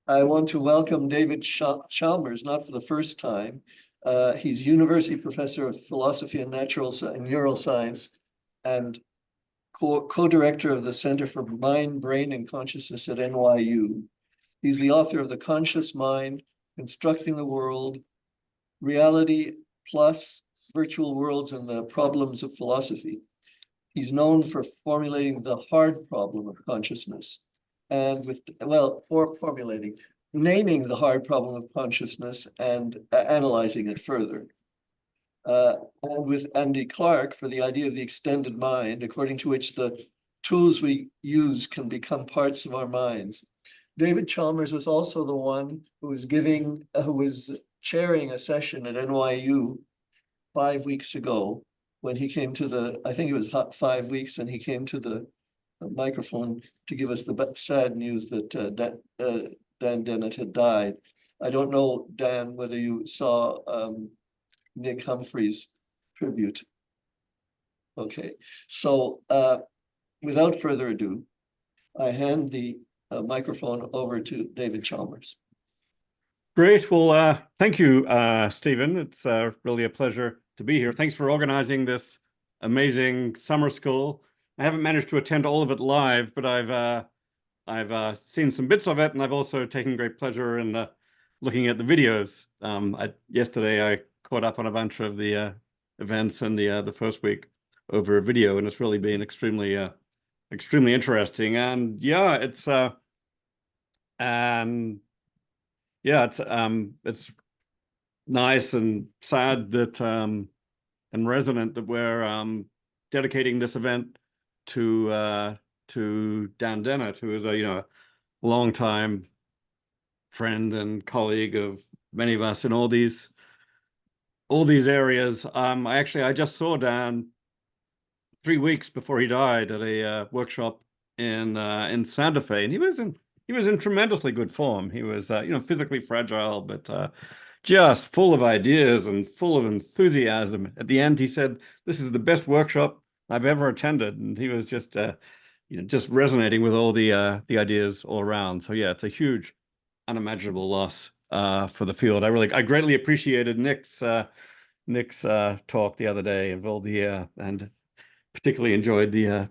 I want to welcome David Chalmers, not for the first time. He's University Professor of Philosophy and Neuroscience and co-director of the Center for Mind, Brain, and Consciousness at NYU. He's the author of The Conscious Mind, Constructing the World, Reality Plus, Virtual Worlds, and the Problems of Philosophy. He's known for formulating the hard problem of consciousness and naming the hard problem of consciousness and analyzing it further. And with Andy Clark for the idea of the extended mind, according to which the tools we use can become parts of our minds. David Chalmers was also the one who was chairing a session at NYU 5 weeks ago when he came to I think it was 5 weeks, and he came to the microphone to give us the sad news that Dan Dennett had died. I don't know, Dan, whether you saw Nick Humphrey's tribute. Okay, so without further ado, I hand the microphone over to David Chalmers. Great. Well, thank you, Stephen. It's really a pleasure to be here. Thanks for organizing this amazing summer school. I haven't managed to attend all of it live, but I've seen some bits of it, and I've also taken great pleasure in looking at the videos. Yesterday, I caught up on a bunch of the events in the first week over video, and it's really been extremely interesting. And yeah, it's nice and sad that and resonant that we're dedicating this event to Dan Dennett, who is a longtime friend and colleague of many of us in all these areas. I just saw Dan 3 weeks before he died at a workshop in Santa Fe, and he was in tremendously good form. He was physically fragile, but just full of ideas and full of enthusiasm. At the end, he said, "This is the best workshop I've ever attended," and he was just resonating with all the ideas all around. So yeah, it's a huge, unimaginable loss for the field. I greatly appreciated Nick's talk the other day, of all the and particularly enjoyed the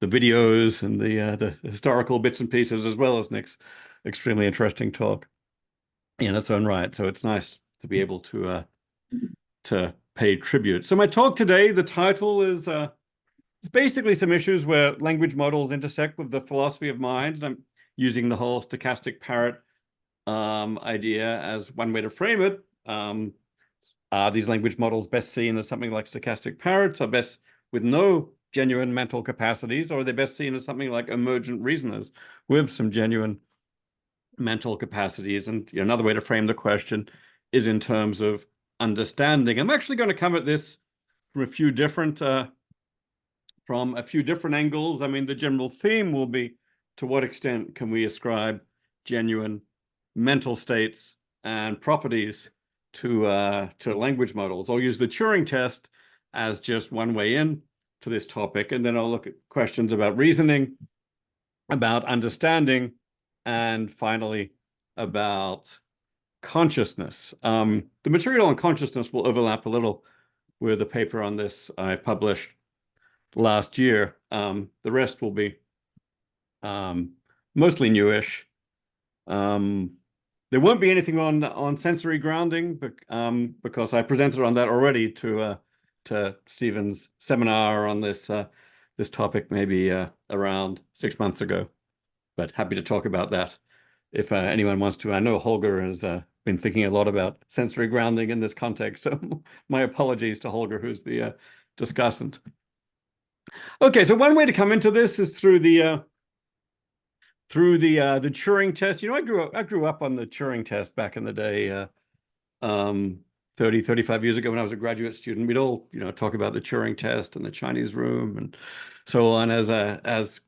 videos and the historical bits and pieces, as well as Nick's extremely interesting talk in its own right. So it's nice to be able to pay tribute. So my talk today, the title is it's basically some issues where language models intersect with the philosophy of mind. And I'm using the whole stochastic parrot idea as one way to frame it. Are these language models best seen as something like stochastic parrots, or best with no genuine mental capacities, or are they best seen as something like emergent reasoners with some genuine mental capacities? And another way to frame the question is in terms of understanding. I'm actually going to come at this from a few different angles. I mean, the general theme will be, to what extent can we ascribe genuine mental states and properties to language models? I'll use the Turing test as just one way in to this topic, and then I'll look at questions about reasoning, about understanding, and finally about consciousness. The material on consciousness will overlap a little with the paper on this I published last year. The rest will be mostly newish. There won't be anything on sensory grounding, because I presented on that already to Stephen's seminar on this topic maybe around 6 months ago. But happy to talk about that if anyone wants to. I know Holger has been thinking a lot about sensory grounding in this context, so my apologies to Holger, who's the discussant. Okay, so one way to come into this is through the Turing test. I grew up on the Turing test back in the day, 35 years ago when I was a graduate student. We'd all, talk about the Turing test and the Chinese room and so on as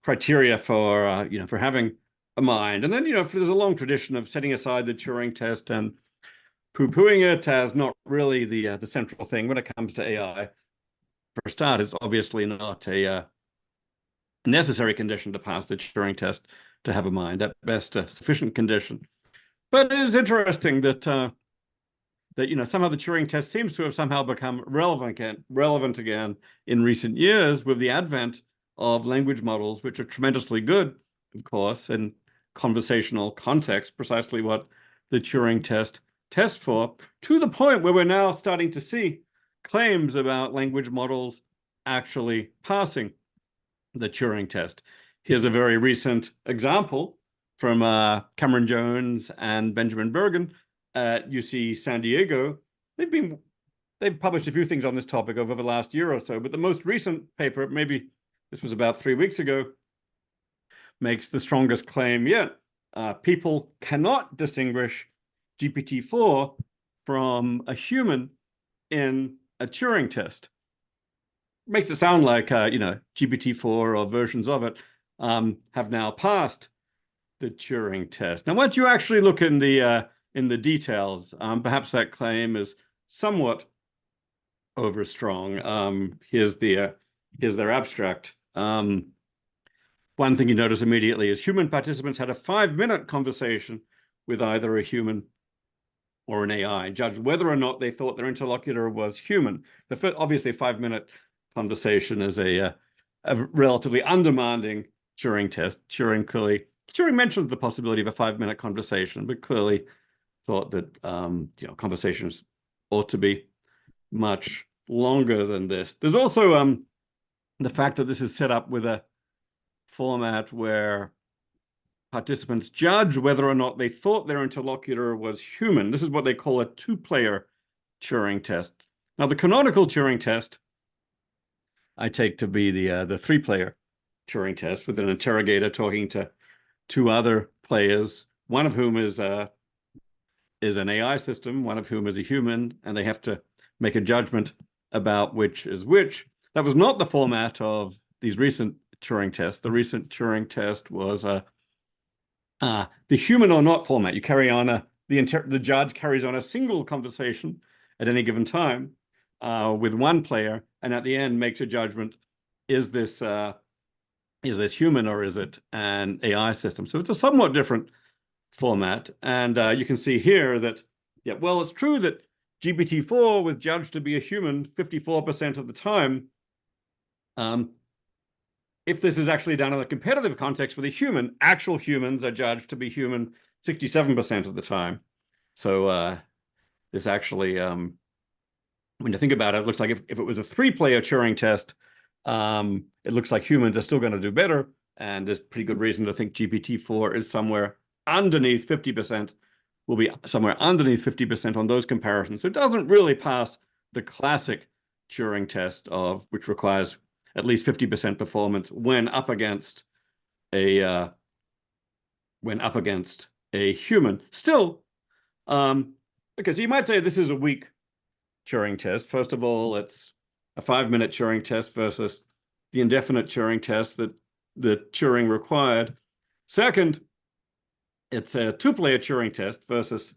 criteria for having a mind. And then, there's a long tradition of setting aside the Turing test and poo-pooing it as not really the central thing when it comes to AI. For a start, it's obviously not a necessary condition to pass the Turing test, have a mind, at best a sufficient condition. But it is interesting that somehow the Turing test seems to have somehow become relevant again in recent years with the advent of language models, which are tremendously good, of course, in conversational context, precisely what the Turing test tests for, to the point where we're now starting to see claims about language models actually passing the Turing test. Here's a very recent example from Cameron Jones and Benjamin Bergen at UC San Diego. They've published a few things on this topic over the last year or so, but the most recent paper, maybe this was about 3 weeks ago, makes the strongest claim yet. People cannot distinguish GPT-4 from a human in a Turing test. Makes it sound like GPT-4 or versions of it have now passed the Turing test. Now, once you actually look in the details, perhaps that claim is somewhat overstrong. Here's their abstract. One thing you notice immediately is human participants had a 5-minute conversation with either a human or an AI, judge whether or not they thought their interlocutor was human. Obviously, a 5-minute conversation is a relatively undemanding Turing test. Turing mentioned the possibility of a 5-minute conversation, but clearly thought that conversations ought to be much longer than this. There's also the fact that this is set up with a format where participants judge whether or not they thought their interlocutor was human. This is what they call a 2-player Turing test. Now, the canonical Turing test I take to be the 3-player Turing test, with an interrogator talking to 2 other players, one of whom is an AI system, one of whom is a human, and they have to make a judgment about which is which. That was not the format of these recent Turing tests. The recent Turing test was the human or not format. You carry on the judge carries on a single conversation at any given time with one player, and at the end makes a judgment: is this human or is it an AI system? So it's a somewhat different format, and you can see here that it's true that GPT-4 was judged to be a human 54% of the time. If this is actually done in a competitive context with a human, actual humans are judged to be human 67% of the time. So this actually, when you think about it, it looks like if it was a 3-player Turing test, it looks like humans are still going to do better. And there's pretty good reason to think GPT-4 is somewhere underneath 50%, will be somewhere underneath 50% on those comparisons. So it doesn't really pass the classic Turing test, which requires at least 50% performance when up against a human. Still, okay, so you might say this is a weak Turing test. First of all, it's a 5-minute Turing test versus the indefinite Turing test that Turing required. Second, it's a 2-player Turing test versus,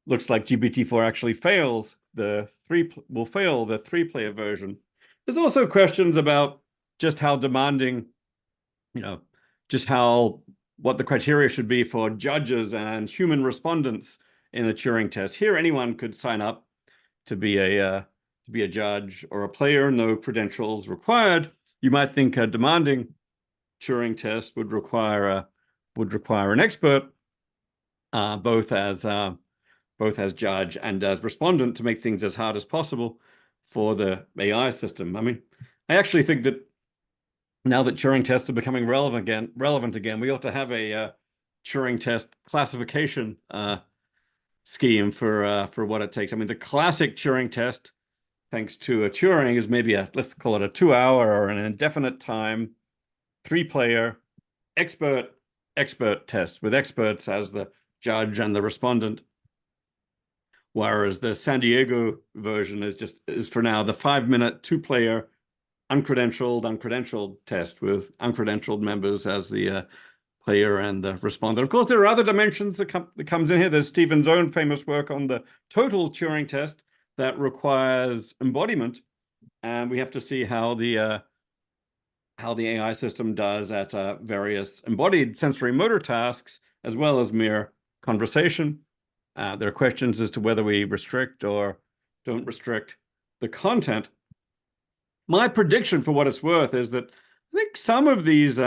looks like GPT-4 actually fails the 3-player version. There's also questions about just how demanding, what the criteria should be for judges and human respondents in a Turing test. Here, anyone could sign up to be a judge or a player, no credentials required. You might think a demanding Turing test would require an expert, both as judge and as respondent, to make things as hard as possible for the AI system. I mean, I actually think that now that Turing tests are becoming relevant again, we ought to have a Turing test classification scheme for what it takes. I mean, the classic Turing test, thanks to Turing, is maybe let's call it a 2-hour or an indefinite time 3-player expert test with experts as the judge and the respondent. Whereas the San Diego version is for now the 5-minute 2-player uncredentialed test with uncredentialed members as the player and the respondent. Of course, there are other dimensions that comes in here. There's Stephen's own famous work on the total Turing test that requires embodiment, and we have to see how the how the AI system does at various embodied sensory motor tasks, as well as mere conversation. There are questions as to whether we restrict or don't restrict the content. My prediction, for what it's worth, is that I think some of these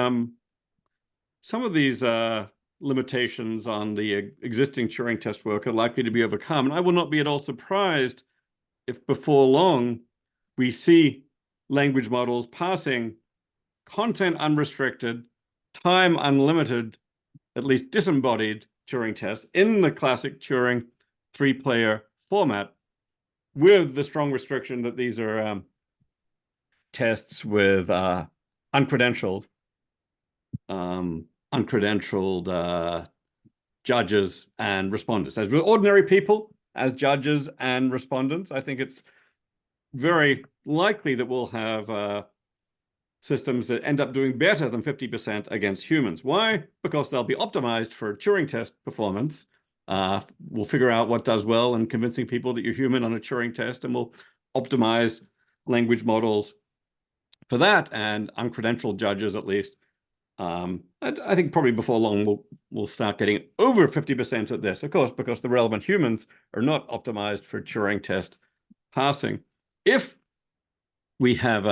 limitations on the existing Turing test work are likely to be overcome. And I will not be at all surprised if before long we see language models passing content unrestricted, time unlimited, at least disembodied Turing tests in the classic Turing three-player format, with the strong restriction that these are tests with uncredentialed judges and respondents. As with ordinary people, as judges and respondents, I think it's very likely that we'll have systems that end up doing better than 50% against humans. Why? Because they'll be optimized for Turing test performance. We'll figure out what does well in convincing people that you're human on a Turing test, and we'll optimize language models for that, and uncredentialed judges at least. I think probably before long we'll start getting over 50% at this, of course, because the relevant humans are not optimized for Turing test passing. If we have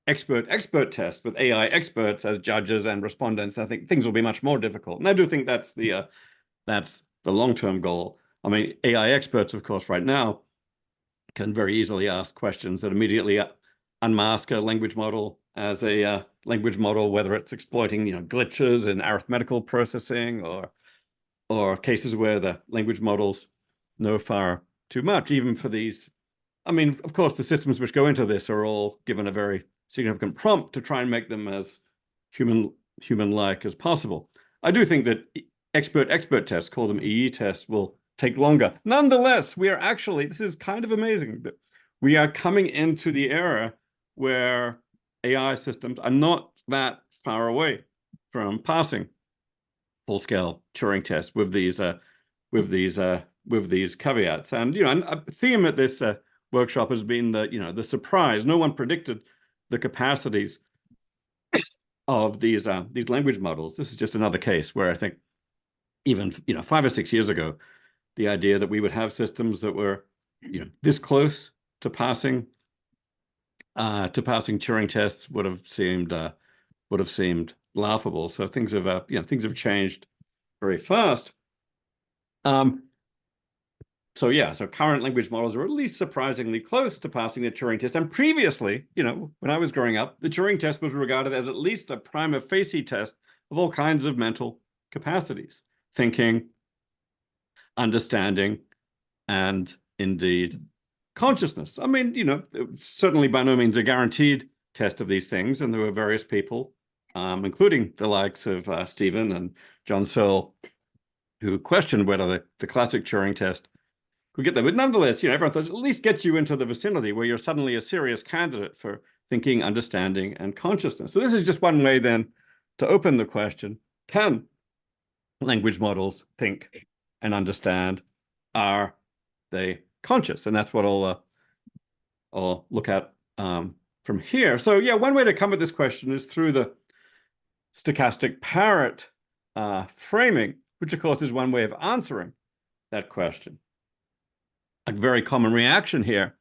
expert tests with AI experts as judges and respondents, I think things will be much more difficult. And I do think that's the long-term goal. I mean, AI experts, of course, right now can very easily ask questions that immediately unmask a language model as a language model, whether it's exploiting glitches in arithmetical processing or cases where the language models know far too much, even for these. I mean, of course, the systems which go into this are all given a very significant prompt to try and make them as human-like as possible. I do think that expert tests, call them EE tests, will take longer. Nonetheless, we are actually, this is kind of amazing, that we are coming into the era where AI systems are not that far away from passing full-scale Turing tests with these caveats. And and a theme at this workshop has been the surprise. No one predicted the capacities of these language models. This is just another case where I think even 5 or 6 years ago, the idea that we would have systems that were this close to passing Turing tests would have seemed laughable. So things have changed very fast. So current language models are at least surprisingly close to passing the Turing test. And previously, when I was growing up, the Turing test was regarded as at least a prima facie test of all kinds of mental capacities: thinking, understanding, and indeed consciousness. I mean, certainly by no means a guaranteed test of these things. And there were various people, including the likes of Stephen and John Searle, who questioned whether the classic Turing test could get there. But nonetheless, everyone thought it at least gets you into the vicinity where you're suddenly a serious candidate for thinking, understanding, and consciousness. So this is just one way then to open the question: can language models think and understand? Are they conscious? And that's what I'll look at from here. So one way to come at this question is through the stochastic parrot framing, which of course is one way of answering that question. A very common reaction here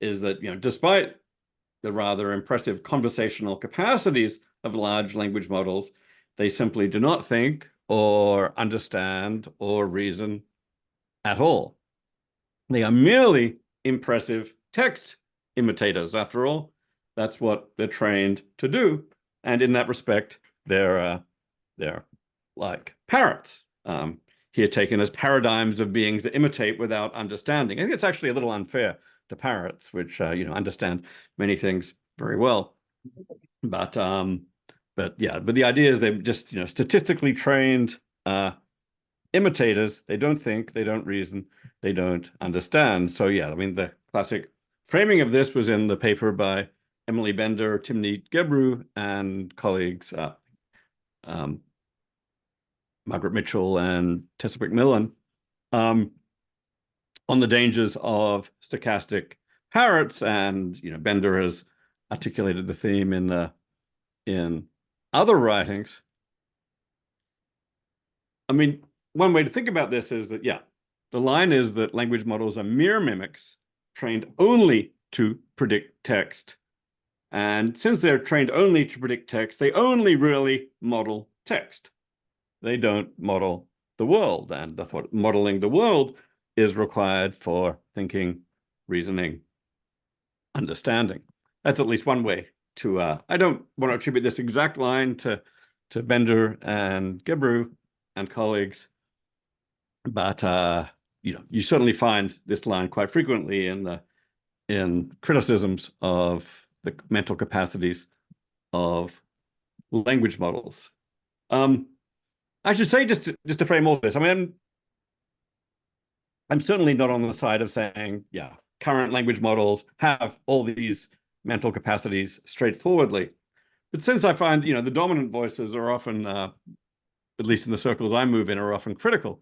is that despite the rather impressive conversational capacities of large language models, they simply do not think or understand or reason at all. They are merely impressive text imitators. After all, that's what they're trained to do. And in that respect, they're like parrots, here taken as paradigms of beings that imitate without understanding. I think it's actually a little unfair to parrots, which understand many things very well. But the idea is they're just statistically trained imitators. They don't think, they don't reason, they don't understand. So I mean, the classic framing of this was in the paper by Emily Bender, Timney Gebru, and colleagues Margaret Mitchell and Tessa McMillan on the dangers of stochastic Parrots, and Bender has articulated the theme in other writings. I mean, one way to think about this is that, yeah, the line is that language models are mere mimics trained only to predict text. And since they're trained only to predict text, they only really model text. They don't model the world. And that's what modeling the world is required for thinking, reasoning, understanding. That's at least one way to, I don't want to attribute this exact line to Bender and Gebru and colleagues, but you certainly find this line quite frequently in criticisms of the mental capacities of language models. I should say, just to frame all this, I mean, I'm certainly not on the side of saying, yeah, current language models have all these mental capacities straightforwardly. But since I find, the dominant voices are often, at least in the circles I move in, are often critical,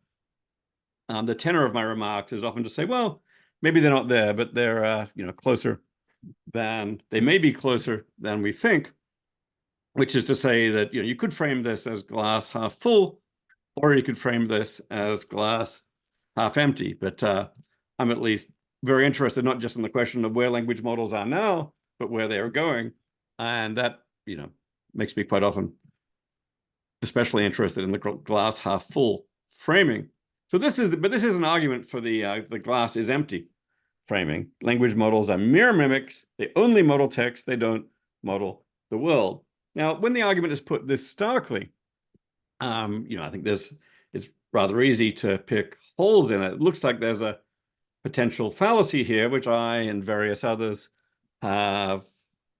the tenor of my remarks is often to say, well, maybe they're not there, but they're, closer than, they may be closer than we think, which is to say that, you could frame this as glass half full, or you could frame this as glass half empty. But I'm at least very interested not just in the question of where language models are now, but where they are going. And that, makes me quite often especially interested in the glass half full framing. So this is an argument for the glass is empty framing. Language models are mere mimics. They only model text. They don't model the world. Now, when the argument is put this starkly, I think it's rather easy to pick holes in it. It looks like there's a potential fallacy here, which I and various others have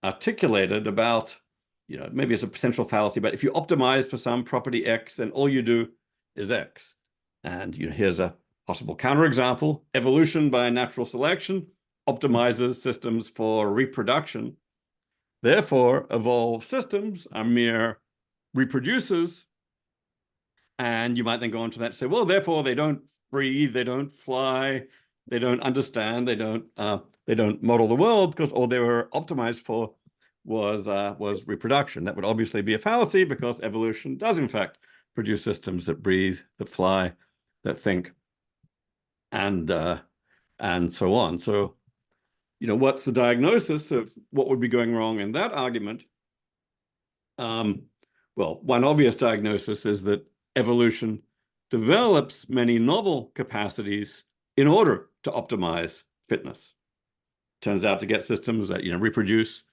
articulated about, maybe it's a potential fallacy, but if you optimize for some property X, then all you do is X. And here's a possible counterexample. Evolution by natural selection optimizes systems for reproduction. Therefore, evolved systems are mere reproducers. And you might then go on to that and say, well, therefore they don't breathe, they don't fly, they don't understand, they don't model the world, because all they were optimized for was reproduction. That would obviously be a fallacy, because evolution does in fact produce systems that breathe, that fly, that think, and so on. So, what's the diagnosis of what would be going wrong in that argument? Well, one obvious diagnosis is that evolution develops many novel capacities in order to optimize fitness. Turns out to get systems that reproduce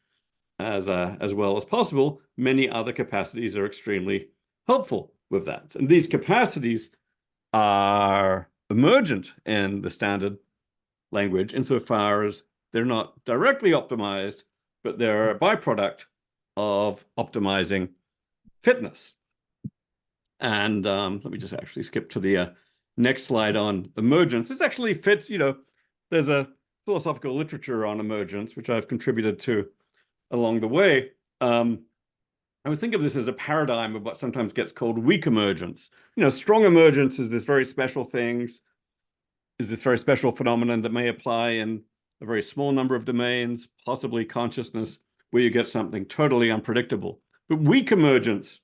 as well as possible, many other capacities are extremely helpful with that. And these capacities are emergent in the standard language insofar as they're not directly optimized, but they're a byproduct of optimizing fitness. And let me just actually skip to the next slide on emergence. This actually fits, there's a philosophical literature on emergence, which I've contributed to along the way. I would think of this as a paradigm of what sometimes gets called weak emergence. Strong emergence is this very special phenomenon that may apply in a very small number of domains, possibly consciousness, where you get something totally unpredictable. But weak emergence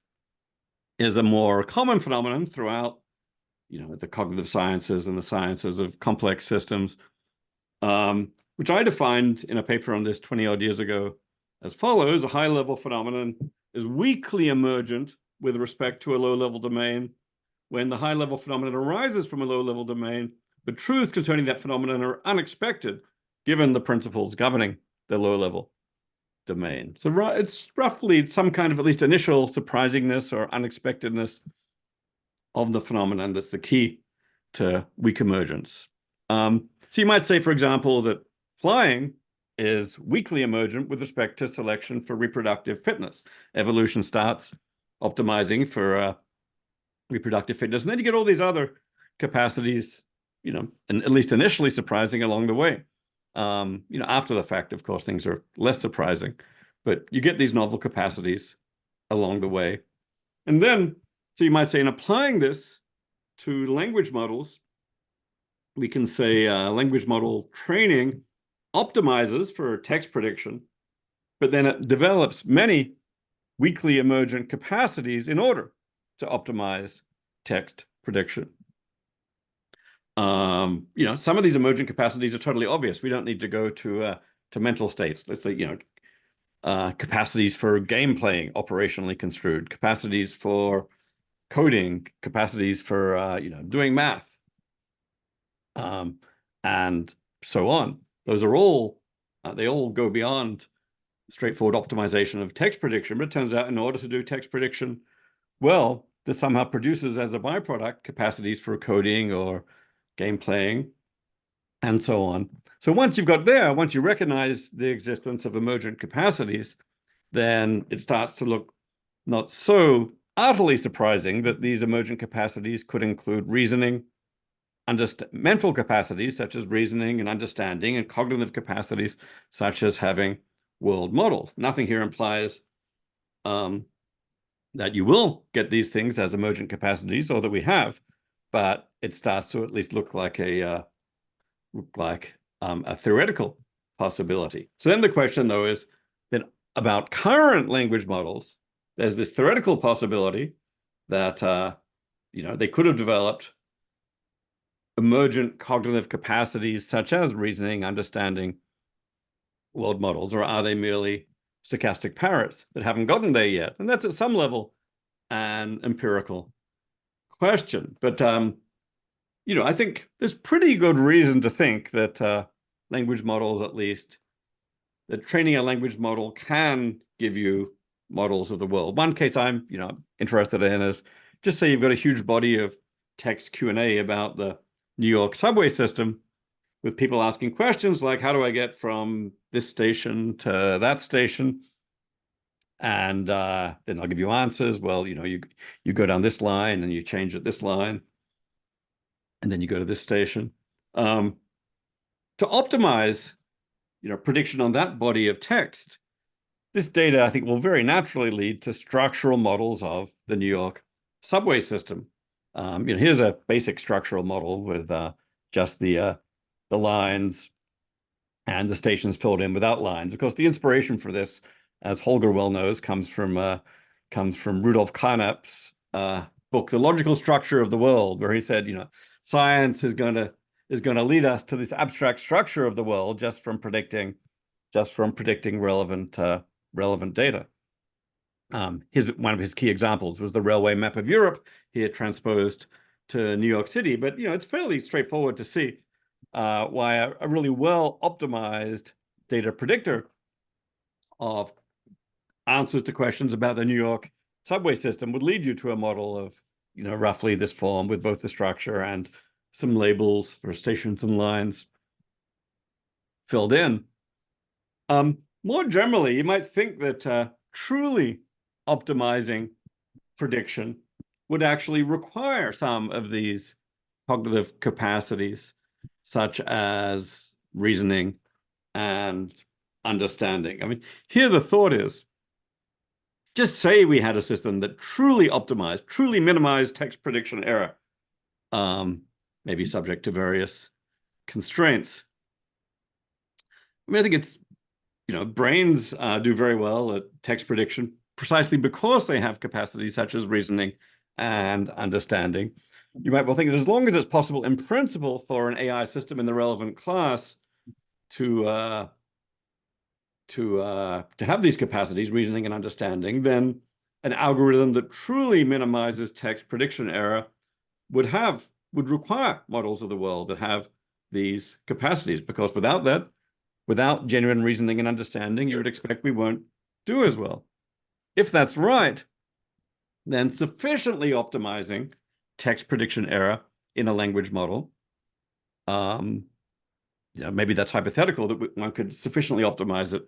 is a more common phenomenon throughout, the cognitive sciences and the sciences of complex systems, which I defined in a paper on this 20-odd years ago as follows. A high-level phenomenon is weakly emergent with respect to a low-level domain. When the high-level phenomenon arises from a low-level domain, the truths concerning that phenomenon are unexpected, given the principles governing the low-level domain. So it's roughly some kind of at least initial surprisingness or unexpectedness of the phenomenon that's the key to weak emergence. So you might say, for example, that flying is weakly emergent with respect to selection for reproductive fitness. Evolution starts optimizing for reproductive fitness, and then you get all these other capacities, and at least initially surprising along the way. After the fact, of course, things are less surprising, but you get these novel capacities along the way. And then, so you might say, in applying this to language models, we can say language model training optimizes for text prediction, but then it develops many weakly emergent capacities in order to optimize text prediction. Some of these emergent capacities are totally obvious. We don't need to go to mental states. Let's say, capacities for game playing, operationally construed, capacities for coding, capacities for doing math, and so on. Those are all they all go beyond straightforward optimization of text prediction. But it turns out in order to do text prediction well, this somehow produces as a byproduct capacities for coding or game playing, and so on. So once you've got there, once you recognize the existence of emergent capacities, then it starts to look not so utterly surprising that these emergent capacities could include reasoning, mental capacities such as reasoning and understanding, and cognitive capacities such as having world models. Nothing here implies that you will get these things as emergent capacities, or that we have, but it starts to at least look like a theoretical possibility. So then the question, though, is then about current language models. There's this theoretical possibility that they could have developed emergent cognitive capacities such as reasoning, understanding, world models, or are they merely stochastic parrots that haven't gotten there yet? And that's at some level an empirical question. But I think there's pretty good reason to think that language models, at least, that training a language model can give you models of the world. One case I'm interested in is, just say you've got a huge body of text Q&A about the New York subway system, with people asking questions like, how do I get from this station to that station? And then I'll give you answers. Well, you go down this line and you change at this line, and then you go to this station. To optimize, prediction on that body of text, this data, I think, will very naturally lead to structural models of the New York subway system. Here's a basic structural model with just the lines and the stations filled in without lines. Of course, the inspiration for this, as Holger well knows, comes from Rudolf Carnap's book, The Logical Structure of the World, where he said, science is going to lead us to this abstract structure of the world just from predicting relevant data. One of his key examples was the railway map of Europe he had transposed to New York City. But it's fairly straightforward to see why a really well optimized data predictor of answers to questions about the New York subway system would lead you to a model of roughly this form, with both the structure and some labels for stations and lines filled in. More generally, you might think that truly optimizing prediction would actually require some of these cognitive capacities, such as reasoning and understanding. I mean, here the thought is, just say we had a system that truly optimized, truly minimized text prediction error, maybe subject to various constraints. I mean, I think it's, brains do very well at text prediction precisely because they have capacities such as reasoning and understanding. You might well think that as long as it's possible in principle for an AI system in the relevant class to have these capacities, reasoning and understanding, then an algorithm that truly minimizes text prediction error would require models of the world that have these capacities, because without that, without genuine reasoning and understanding, you would expect we won't do as well. If that's right, then sufficiently optimizing text prediction error in a language model, maybe that's hypothetical, that one could sufficiently optimize it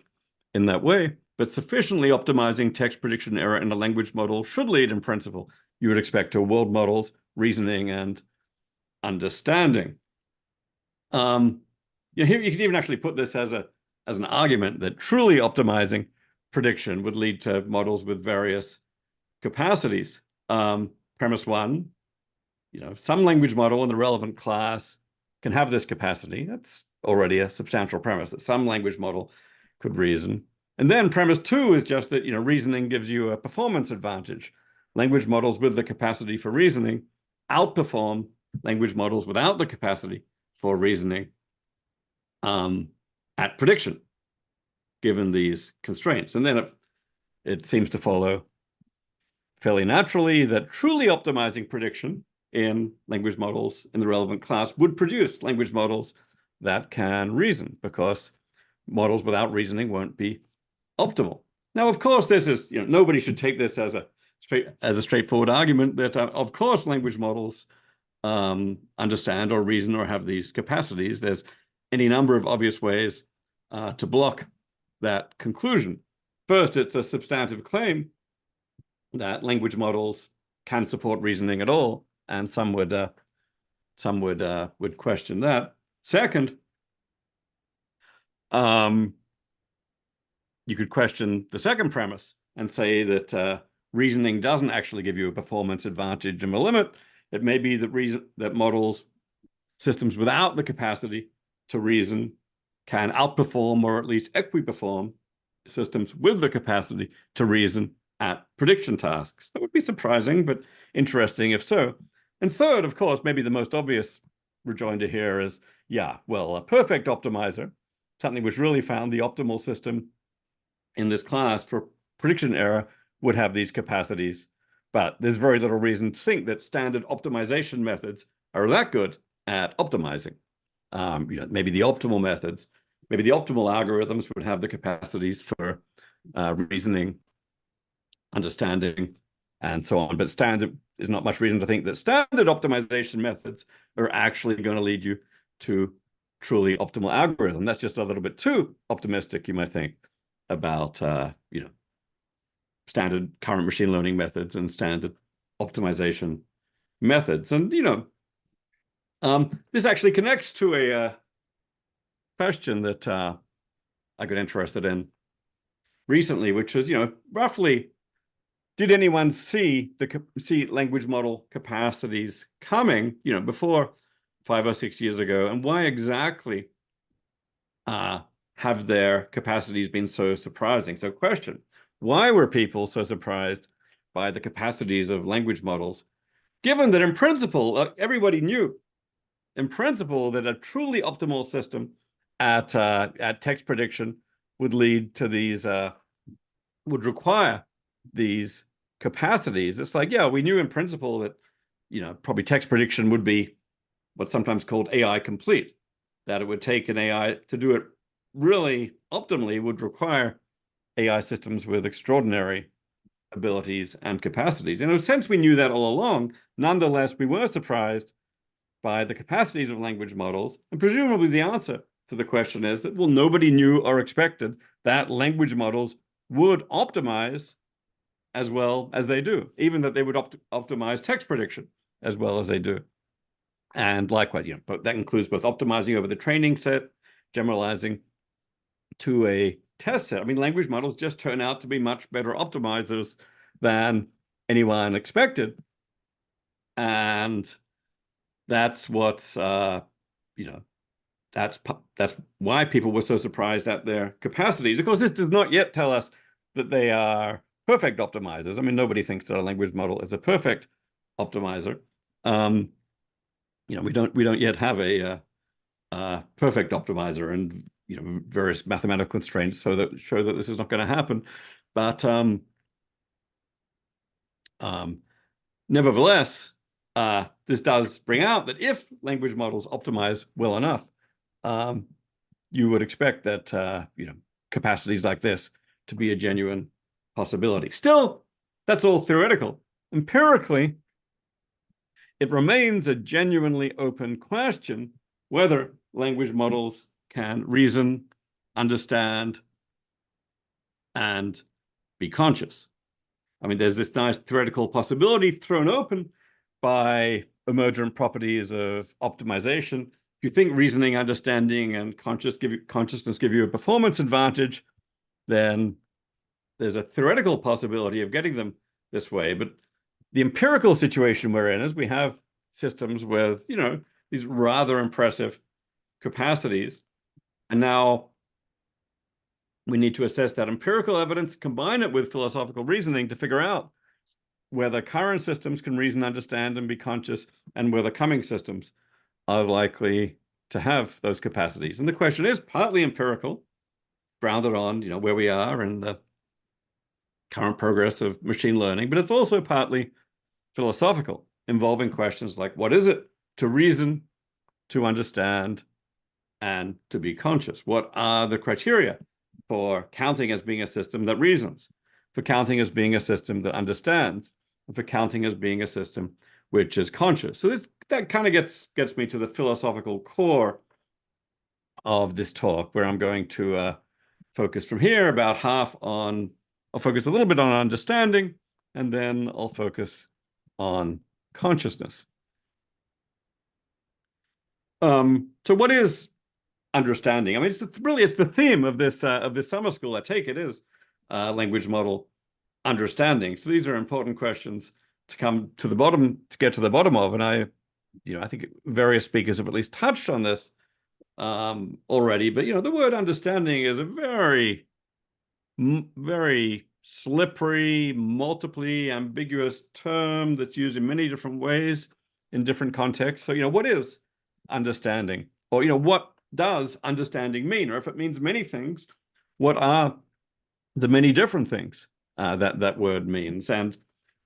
in that way, but sufficiently optimizing text prediction error in a language model should lead, in principle, you would expect, to world models, reasoning, and understanding. Here you could even actually put this as an argument that truly optimizing prediction would lead to models with various capacities. Premise one, some language model in the relevant class can have this capacity. That's already a substantial premise that some language model could reason. And then premise 2 is just that, reasoning gives you a performance advantage. Language models with the capacity for reasoning outperform language models without the capacity for reasoning at prediction, given these constraints. And then it seems to follow fairly naturally that truly optimizing prediction in language models in the relevant class would produce language models that can reason, because models without reasoning won't be optimal. Now, of course, this is, nobody should take this as a straightforward argument that, of course, language models understand or reason or have these capacities. There's any number of obvious ways to block that conclusion. First, it's a substantive claim that language models can support reasoning at all, and some would question that. Second, you could question the second premise and say that reasoning doesn't actually give you a performance advantage in the limit. It may be that models, systems without the capacity to reason, can outperform or at least equiperform systems with the capacity to reason at prediction tasks. That would be surprising, but interesting if so. And third, of course, maybe the most obvious rejoinder here is, yeah, well, a perfect optimizer, something which really found the optimal system in this class for prediction error, would have these capacities. But there's very little reason to think that standard optimization methods are that good at optimizing. Maybe the optimal methods, maybe the optimal algorithms would have the capacities for reasoning, understanding, and so on. But standard is not much reason to think that standard optimization methods are actually going to lead you to truly optimal algorithm. That's just a little bit too optimistic, you might think, about standard current machine learning methods and standard optimization methods. And this actually connects to a question that I got interested in recently, which was, roughly, did anyone see language model capacities coming, before 5 or 6 years ago, and why exactly have their capacities been so surprising? So question, why were people so surprised by the capacities of language models, given that in principle, everybody knew in principle that a truly optimal system at text prediction would lead to these, would require these capacities? It's like, yeah, we knew in principle that, probably text prediction would be what's sometimes called AI complete, that it would take an AI to do it really optimally would require AI systems with extraordinary abilities and capacities. In a sense, we knew that all along. Nonetheless, we were surprised by the capacities of language models. And presumably the answer to the question is that, well, nobody knew or expected that language models would optimize as well as they do, even that they would optimize text prediction as well as they do. And likewise, but that includes both optimizing over the training set, generalizing to a test set. I mean, language models just turn out to be much better optimizers than anyone expected. And that's what's, that's why people were so surprised at their capacities. Of course, this does not yet tell us that they are perfect optimizers. I mean, nobody thinks that a language model is a perfect optimizer. We don't yet have a perfect optimizer, and various mathematical constraints show that this is not going to happen. But nevertheless, this does bring out that if language models optimize well enough, you would expect that capacities like this to be a genuine possibility. Still, that's all theoretical. Empirically, it remains a genuinely open question whether language models can reason, understand, and be conscious. I mean, there's this nice theoretical possibility thrown open by emergent properties of optimization. If you think reasoning, understanding, and consciousness give you a performance advantage, then there's a theoretical possibility of getting them this way. But the empirical situation we're in is we have systems with, these rather impressive capacities And now we need to assess that empirical evidence, combine it with philosophical reasoning to figure out whether current systems can reason, understand, and be conscious, and whether coming systems are likely to have those capacities. And the question is partly empirical, grounded on, where we are and the current progress of machine learning, but it's also partly philosophical, involving questions like, what is it to reason, to understand, and to be conscious? What are the criteria for counting as being a system that reasons, for counting as being a system that understands, and for counting as being a system which is conscious? So that kind of gets me to the philosophical core of this talk, where I'm going to focus from here about half on, I'll focus a little bit on understanding, and then I'll focus on consciousness. So what is understanding? I mean, it's the theme of this summer school. I take it is language model understanding. So these are important questions to get to the bottom of. And I think various speakers have at least touched on this already. But the word understanding is a very, very slippery, multiply ambiguous term that's used in many different ways in different contexts. So what is understanding? Or what does understanding mean? Or if it means many things, what are the many different things that word means? And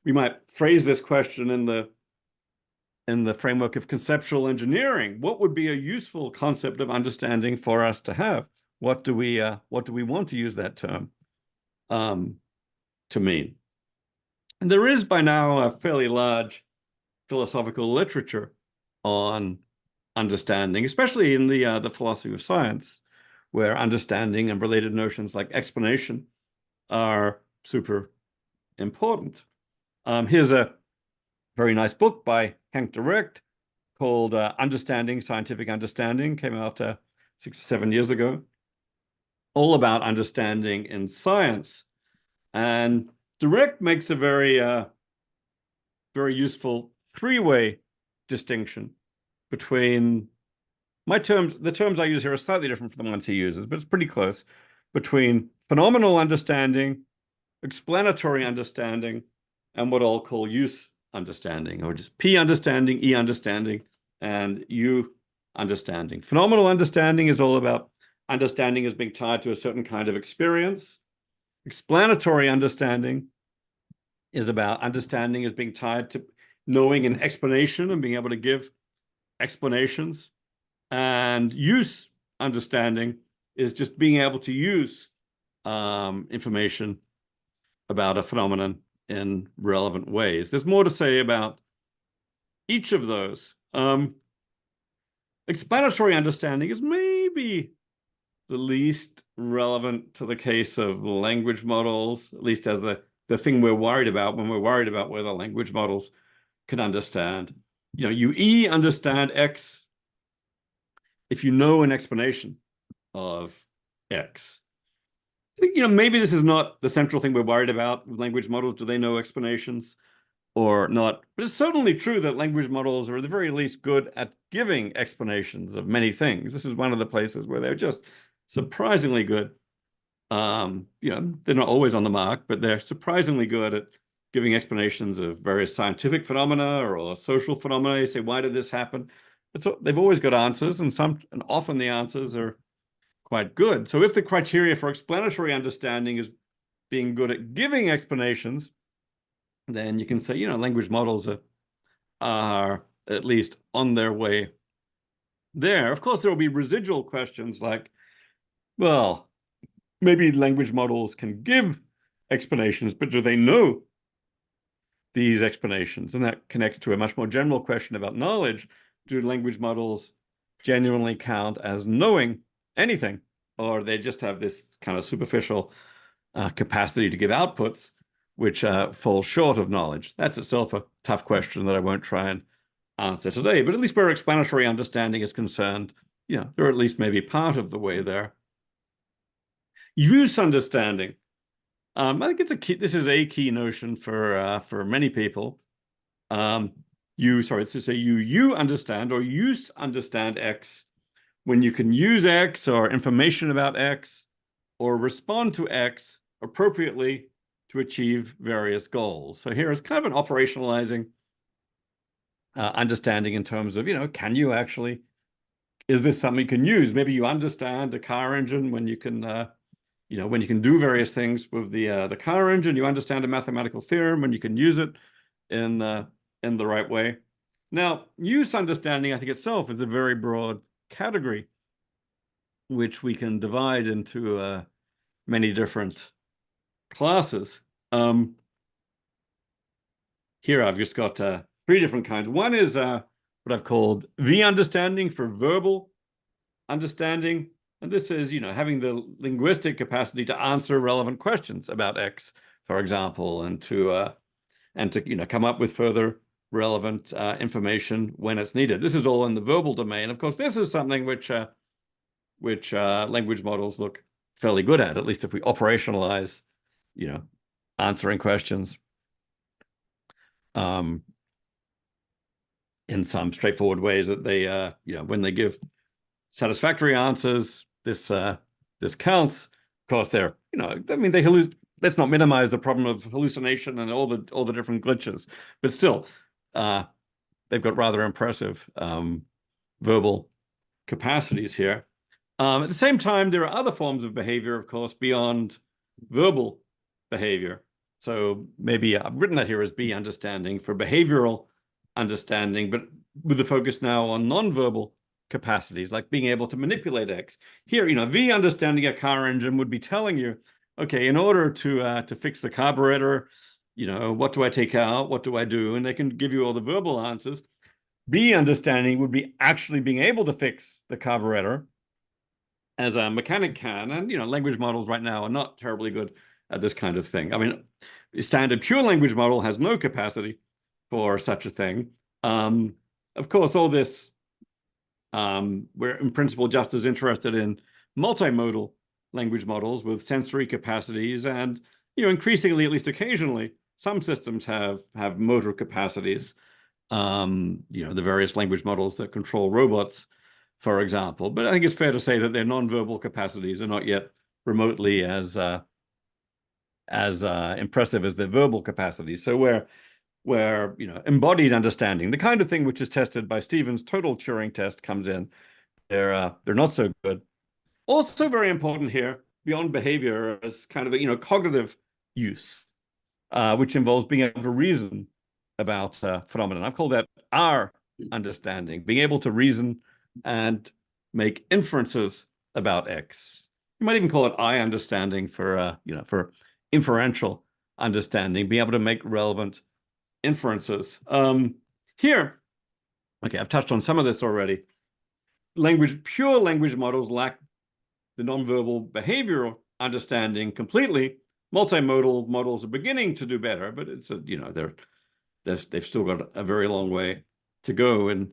we might phrase this question in the framework of conceptual engineering. What would be a useful concept of understanding for us to have? What do we want to use that term to mean? And there is by now a fairly large philosophical literature on understanding, especially in the philosophy of science, where understanding and related notions like explanation are super important. Here's a very nice book by Henk Direct called Understanding, Scientific Understanding, came out 6 or 7 years ago, all about understanding in science. And Direct makes a very, very useful three-way distinction between the terms I use here are slightly different from the ones he uses, but it's pretty close, between phenomenal understanding, explanatory understanding, and what I'll call use understanding, or just P understanding, E understanding, and U understanding. Phenomenal understanding is all about understanding as being tied to a certain kind of experience. Explanatory understanding is about understanding as being tied to knowing an explanation and being able to give explanations. And use understanding is just being able to use information about a phenomenon in relevant ways. There's more to say about each of those. Explanatory understanding is maybe the least relevant to the case of language models, at least as the thing we're worried about when we're worried about whether language models can understand. You understand X if you know an explanation of X. I think, maybe this is not the central thing we're worried about with language models. Do they know explanations or not? But it's certainly true that language models are at the very least good at giving explanations of many things. This is one of the places where they're just surprisingly good. They're not always on the mark, but they're surprisingly good at giving explanations of various scientific phenomena or social phenomena. You say, why did this happen? They've always got answers, and often the answers are quite good. So if the criteria for explanatory understanding is being good at giving explanations, then you can say, language models are at least on their way there. Of course, there will be residual questions like, well, maybe language models can give explanations, but do they know these explanations? And that connects to a much more general question about knowledge. Do language models genuinely count as knowing anything, or they just have this kind of superficial capacity to give outputs, which falls short of knowledge? That's itself a tough question that I won't try and answer today. But at least where explanatory understanding is concerned, they're at least maybe part of the way there. Use understanding. I think this is a key notion for many people. You understand or use understand X when you can use X or information about X or respond to X appropriately to achieve various goals. So here is kind of an operationalizing understanding in terms of, can you actually, is this something you can use? Maybe you understand a car engine when you can, when you can do various things with the car engine. You understand a mathematical theorem when you can use it in the right way. Now, use understanding, I think itself is a very broad category, which we can divide into many different classes. Here I've just got 3 different kinds. One is what I've called V understanding, for verbal understanding. And this is, having the linguistic capacity to answer relevant questions about X, for example, and to come up with further relevant information when it's needed. This is all in the verbal domain. Of course, this is something which language models look fairly good at least if we operationalize, answering questions in some straightforward ways that they, when they give satisfactory answers, this counts. Of course, they're, let's not minimize the problem of hallucination and all the different glitches, but still, they've got rather impressive verbal capacities here. At the same time, there are other forms of behavior, of course, beyond verbal behavior. So maybe I've written that here as B understanding, for behavioral understanding, but with the focus now on nonverbal capacities, like being able to manipulate X. Here, V understanding a car engine would be telling you, okay, in order to fix the carburetor, what do I take out? What do I do? And they can give you all the verbal answers. B understanding would be actually being able to fix the carburetor as a mechanic can. And, language models right now are not terribly good at this kind of thing. I mean, a standard pure language model has no capacity for such a thing. Of course, all this, we're in principle just as interested in multimodal language models with sensory capacities, and increasingly, at least occasionally, some systems have motor capacities. The various language models that control robots, for example. But I think it's fair to say that their nonverbal capacities are not yet remotely as impressive as their verbal capacities. So where embodied understanding, the kind of thing which is tested by Stephen's total Turing test, comes in, they're not so good. Also very important here, beyond behavior, is kind of a cognitive use, which involves being able to reason about phenomena. I've called that R understanding, being able to reason and make inferences about X. You might even call it I understanding for inferential understanding, being able to make relevant inferences. Here, okay, I've touched on some of this already. Pure language models lack the nonverbal behavioral understanding completely. Multimodal models are beginning to do better, but it's they've still got a very long way to go in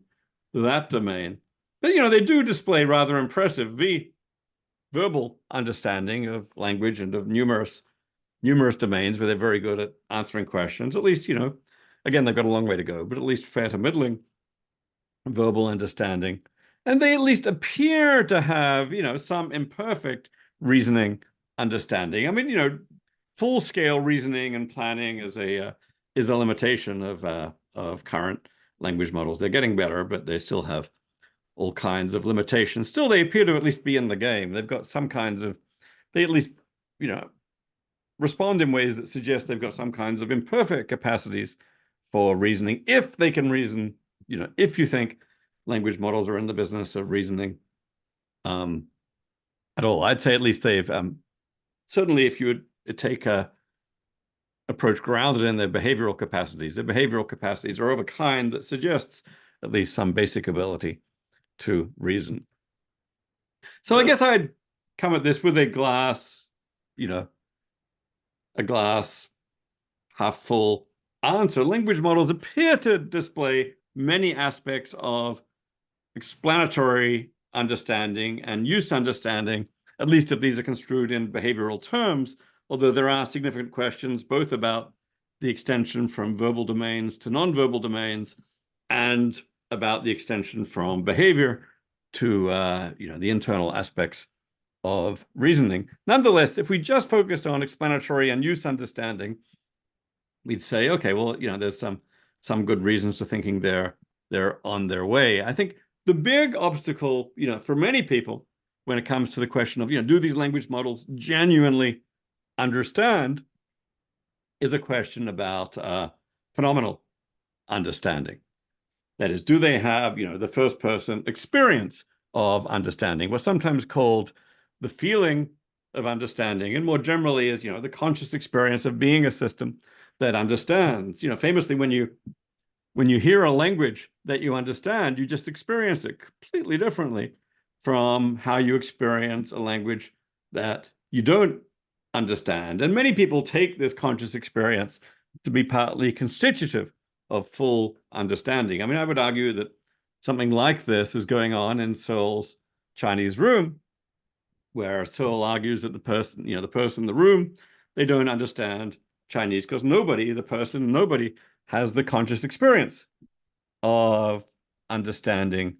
that domain. But they do display rather impressive verbal understanding of language and of numerous domains where they're very good at answering questions. At least, again, they've got a long way to go, but at least fair to middling verbal understanding. And they at least appear to have, some imperfect reasoning understanding. I mean, full-scale reasoning and planning is a limitation of current language models. They're getting better, but they still have all kinds of limitations. Still, they appear to at least be in the game. They've got some kinds of, they at least, respond in ways that suggest they've got some kinds of imperfect capacities for reasoning, if they can reason, if you think language models are in the business of reasoning at all. I'd say at least they've, certainly if you would take a approach grounded in their behavioral capacities are of a kind that suggests at least some basic ability to reason. So I guess I'd come at this with a glass half full answer. Language models appear to display many aspects of explanatory understanding and use understanding, at least if these are construed in behavioral terms, although there are significant questions both about the extension from verbal domains to nonverbal domains and about the extension from behavior the internal aspects of reasoning. Nonetheless, if we just focus on explanatory and use understanding, we'd say, okay, well, there's some good reasons to thinking they're on their way. I think the big obstacle, for many people when it comes to the question of, do these language models genuinely understand, is a question about phenomenal understanding. That is, do they have, the first person experience of understanding, what's sometimes called the feeling of understanding, and more generally is, the conscious experience of being a system that understands. Famously, when you hear a language that you understand, you just experience it completely differently from how you experience a language that you don't understand. And many people take this conscious experience to be partly constitutive of full understanding. I mean, I would argue that something like this is going on in Seoul's Chinese room, where Seoul argues that the person in the room, they don't understand Chinese because nobody has the conscious experience of understanding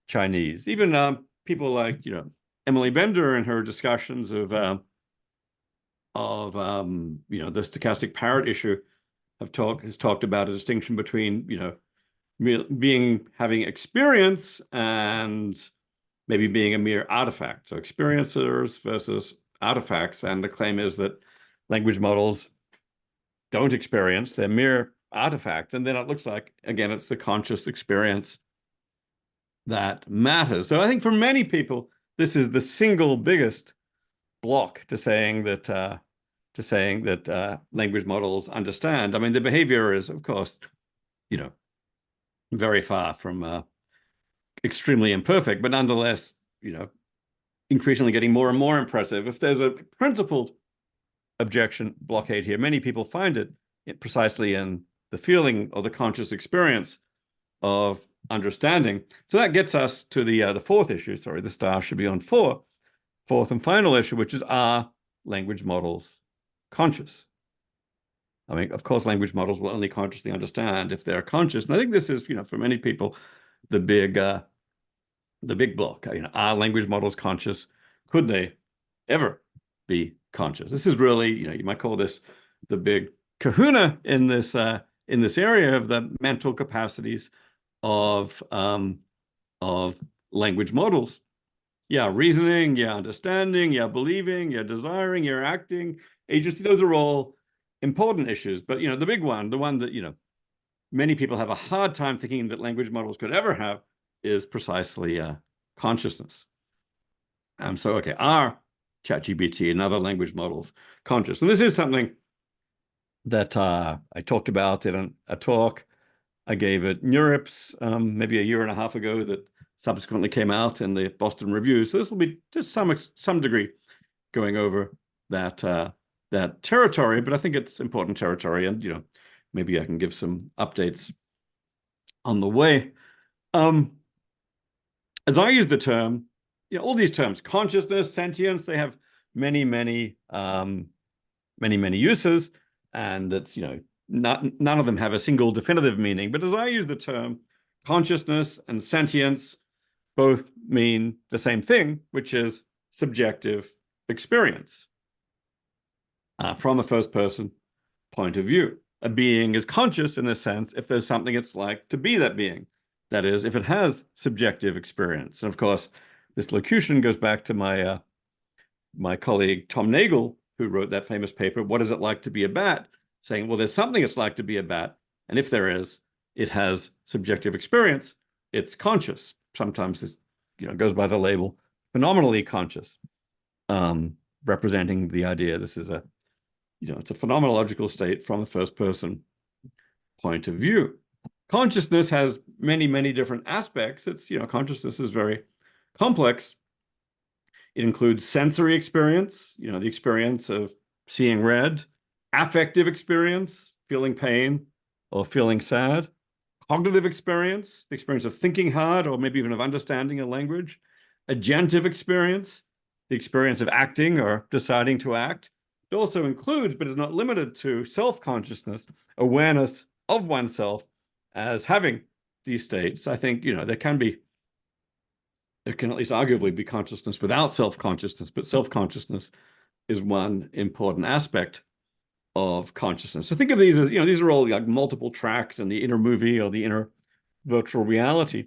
Chinese. Even people like, Emily Bender in her discussions of the stochastic parrot issue has talked about a distinction between, having experience and maybe being a mere artifact. So experiencers versus artifacts. And the claim is that language models don't experience, they're mere artifacts. And then it looks like, again, it's the conscious experience that matters. So I think for many people, this is the single biggest block to saying that language models understand. I mean, the behavior is, of course, very far from extremely imperfect, but nonetheless, increasingly getting more and more impressive. If there's a principled objection blockade here, many people find it precisely in the feeling or the conscious experience of understanding. So that gets us to the fourth issue. Sorry, the star should be on fourth and final issue, which is, are language models conscious? I mean, of course, language models will only consciously understand if they're conscious. And I think this is, for many people, the big block. Are language models conscious? Could they ever be conscious? This is really, you might call this the big kahuna in this area of the mental capacities of language models. Yeah, reasoning, yeah, understanding, yeah, believing, yeah, desiring, yeah, acting, agency. Those are all important issues. But, the big one, the one that, many people have a hard time thinking that language models could ever have, is precisely consciousness. So, okay, are ChatGPT and other language models conscious? And this is something that I talked about in a talk I gave at NeurIPS maybe a year and a half ago that subsequently came out in the Boston Review. So this will be to some degree going over that territory, but I think it's important territory, and maybe I can give some updates on the way. As I use the term, all these terms, consciousness, sentience, they have many uses, and that's none of them have a single definitive meaning. But as I use the term, consciousness and sentience both mean the same thing, which is subjective experience from a first-person point of view. A being is conscious in the sense if there's something it's like to be that being. That is, if it has subjective experience. And of course, this locution goes back to my my colleague Tom Nagel, who wrote that famous paper, What is it like to be a bat? Saying, well, there's something it's like to be a bat. And if there is, it has subjective experience. It's conscious. Sometimes this goes by the label phenomenally conscious, representing the idea this is it's a phenomenological state from a first person point of view. Consciousness has many different aspects. It's, consciousness is very complex. It includes sensory experience, the experience of seeing red, affective experience, feeling pain or feeling sad, cognitive experience, the experience of thinking hard or maybe even of understanding a language, agentive experience, the experience of acting or deciding to act. It also includes, but is not limited to, self-consciousness, awareness of oneself as having these states. I think, there can be it can at least arguably be consciousness without self-consciousness, but self-consciousness is one important aspect of consciousness. So think of these as, these are all like multiple tracks in the inner movie or the inner virtual reality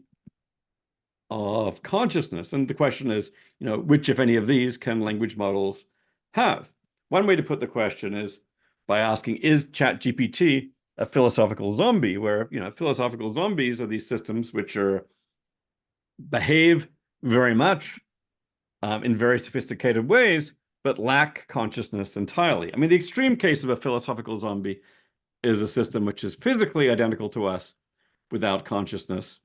of consciousness. And the question is, which, if any of these, can language models have? One way to put the question is by asking, is ChatGPT a philosophical zombie? Where, philosophical zombies are these systems which behave very much in very sophisticated ways, but lack consciousness entirely. I mean, the extreme case of a philosophical zombie is a system which is physically identical to us without consciousness.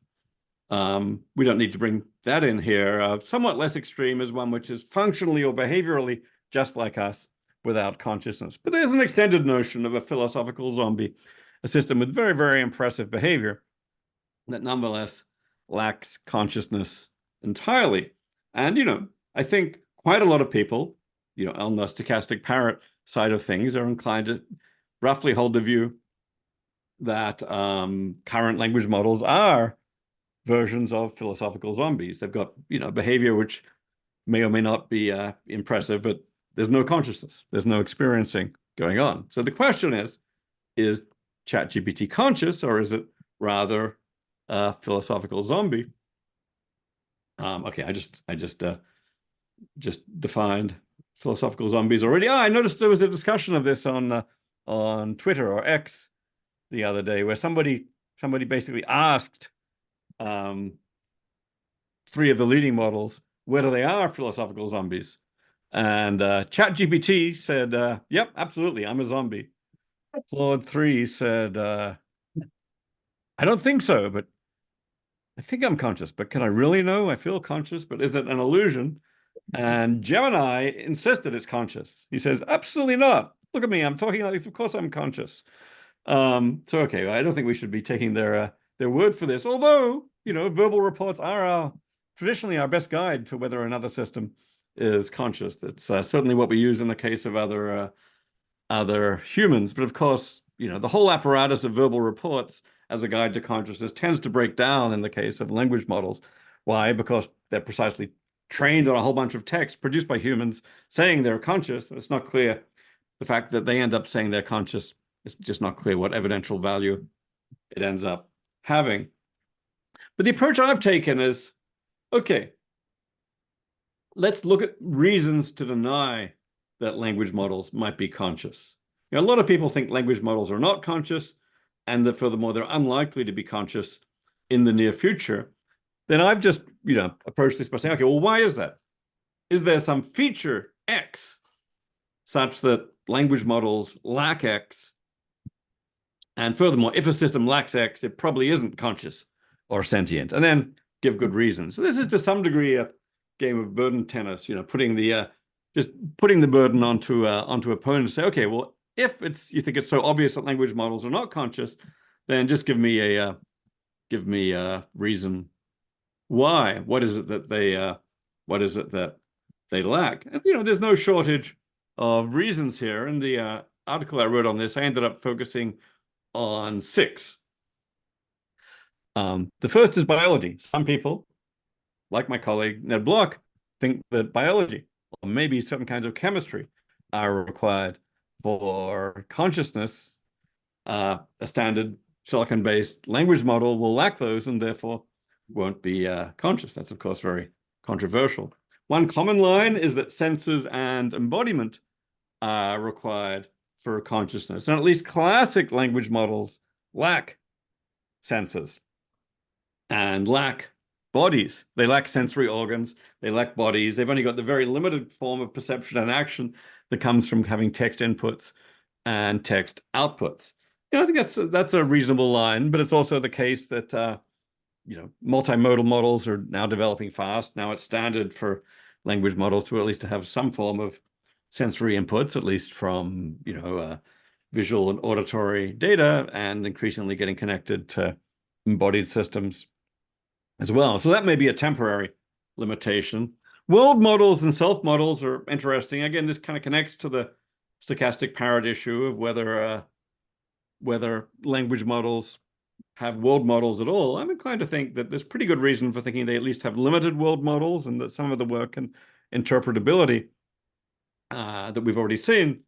We don't need to bring that in here. Somewhat less extreme is one which is functionally or behaviorally just like us without consciousness. But there's an extended notion of a philosophical zombie, a system with very, very impressive behavior that nonetheless lacks consciousness entirely. And, I think quite a lot of people, on the stochastic parrot side of things are inclined to roughly hold the view that current language models are versions of philosophical zombies. They've got, behavior which may or may not be impressive, but there's no consciousness. There's no experiencing going on. So the question is ChatGPT conscious, or is it rather a philosophical zombie? Okay, I just defined philosophical zombies already. I noticed there was a discussion of this on Twitter or X the other day, where somebody basically asked three of the leading models whether they are philosophical zombies, and ChatGPT said, "Yep, absolutely, I'm a zombie." Claude 3 said, "I don't think so, but I think I'm conscious. But can I really know? I feel conscious, but is it an illusion?" And Gemini insisted it's conscious. He says, "Absolutely not. Look at me. I'm talking like this. Of course I'm conscious." So okay, I don't think we should be taking their word for this. Although, verbal reports are traditionally our best guide to whether another system is conscious. That's certainly what we use in the case of other humans. But of course, the whole apparatus of verbal reports as a guide to consciousness tends to break down in the case of language models. Why? Because they're precisely trained on a whole bunch of text produced by humans saying they're conscious. It's not clear. The fact that they end up saying they're conscious, it's just not clear what evidential value it ends up having. But the approach I've taken is, okay, let's look at reasons to deny that language models might be conscious. A lot of people think language models are not conscious, and that furthermore, they're unlikely to be conscious in the near future. Then I've just, approached this by saying, okay, well, why is that? Is there some feature X such that language models lack X? And furthermore, if a system lacks X, it probably isn't conscious or sentient, and then give good reasons. So this is to some degree a game of burden tennis, putting the burden onto opponents. Say, okay, well, if you think it's so obvious that language models are not conscious, then just give me a reason why. What is it that they lack? And there's no shortage of reasons here. In the article I wrote on this, I ended up focusing on 6. The first is biology. Some people, like my colleague Ned Block, think that biology, or maybe certain kinds of chemistry, are required for consciousness. A standard silicon-based language model will lack those and therefore won't be conscious. That's, of course, very controversial. One common line is that senses and embodiment are required for consciousness. And at least classic language models lack senses and lack bodies. They lack sensory organs. They lack bodies. They've only got the very limited form of perception and action that comes from having text inputs and text outputs. I think that's a reasonable line, but it's also the case that multimodal models are now developing fast. Now it's standard for language models to at least have some form of sensory inputs, at least from visual and auditory data, and increasingly getting connected to embodied systems as well. So that may be a temporary limitation. World models and self models are interesting. Again, this kind of connects to the stochastic parrot issue of whether language models have world models at all, I'm inclined to think that there's pretty good reason for thinking they at least have limited world models, and that some of the work and interpretability that we've already seen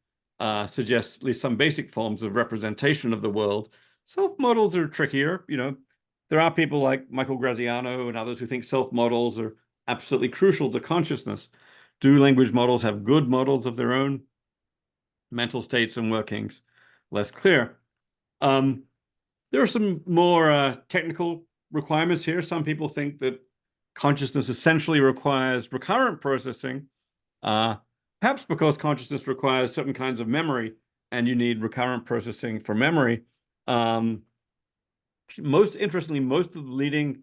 suggests at least some basic forms of representation of the world. Self-models are trickier. There are people like Michael Graziano and others who think self-models are absolutely crucial to consciousness. Do language models have good models of their own mental states and workings? Less clear. There are some more technical requirements here. Some people think that consciousness essentially requires recurrent processing, perhaps because consciousness requires certain kinds of memory, and you need recurrent processing for memory. Most interestingly, most of the leading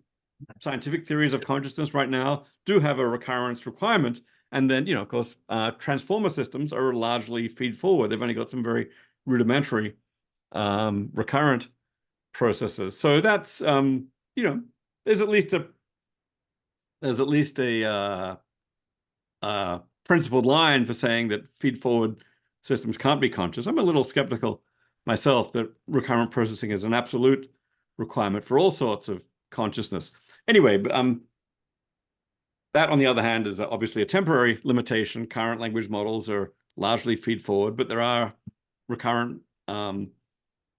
scientific theories of consciousness right now do have a recurrence requirement. And then, of course, transformer systems are largely feed forward. They've only got some very rudimentary recurrent processes. So that's, there's at least a principled line for saying that feed-forward systems can't be conscious. I'm a little skeptical myself that recurrent processing is an absolute requirement for all sorts of consciousness. Anyway, that, on the other hand, is obviously a temporary limitation. Current language models are largely feed-forward, but there are recurrent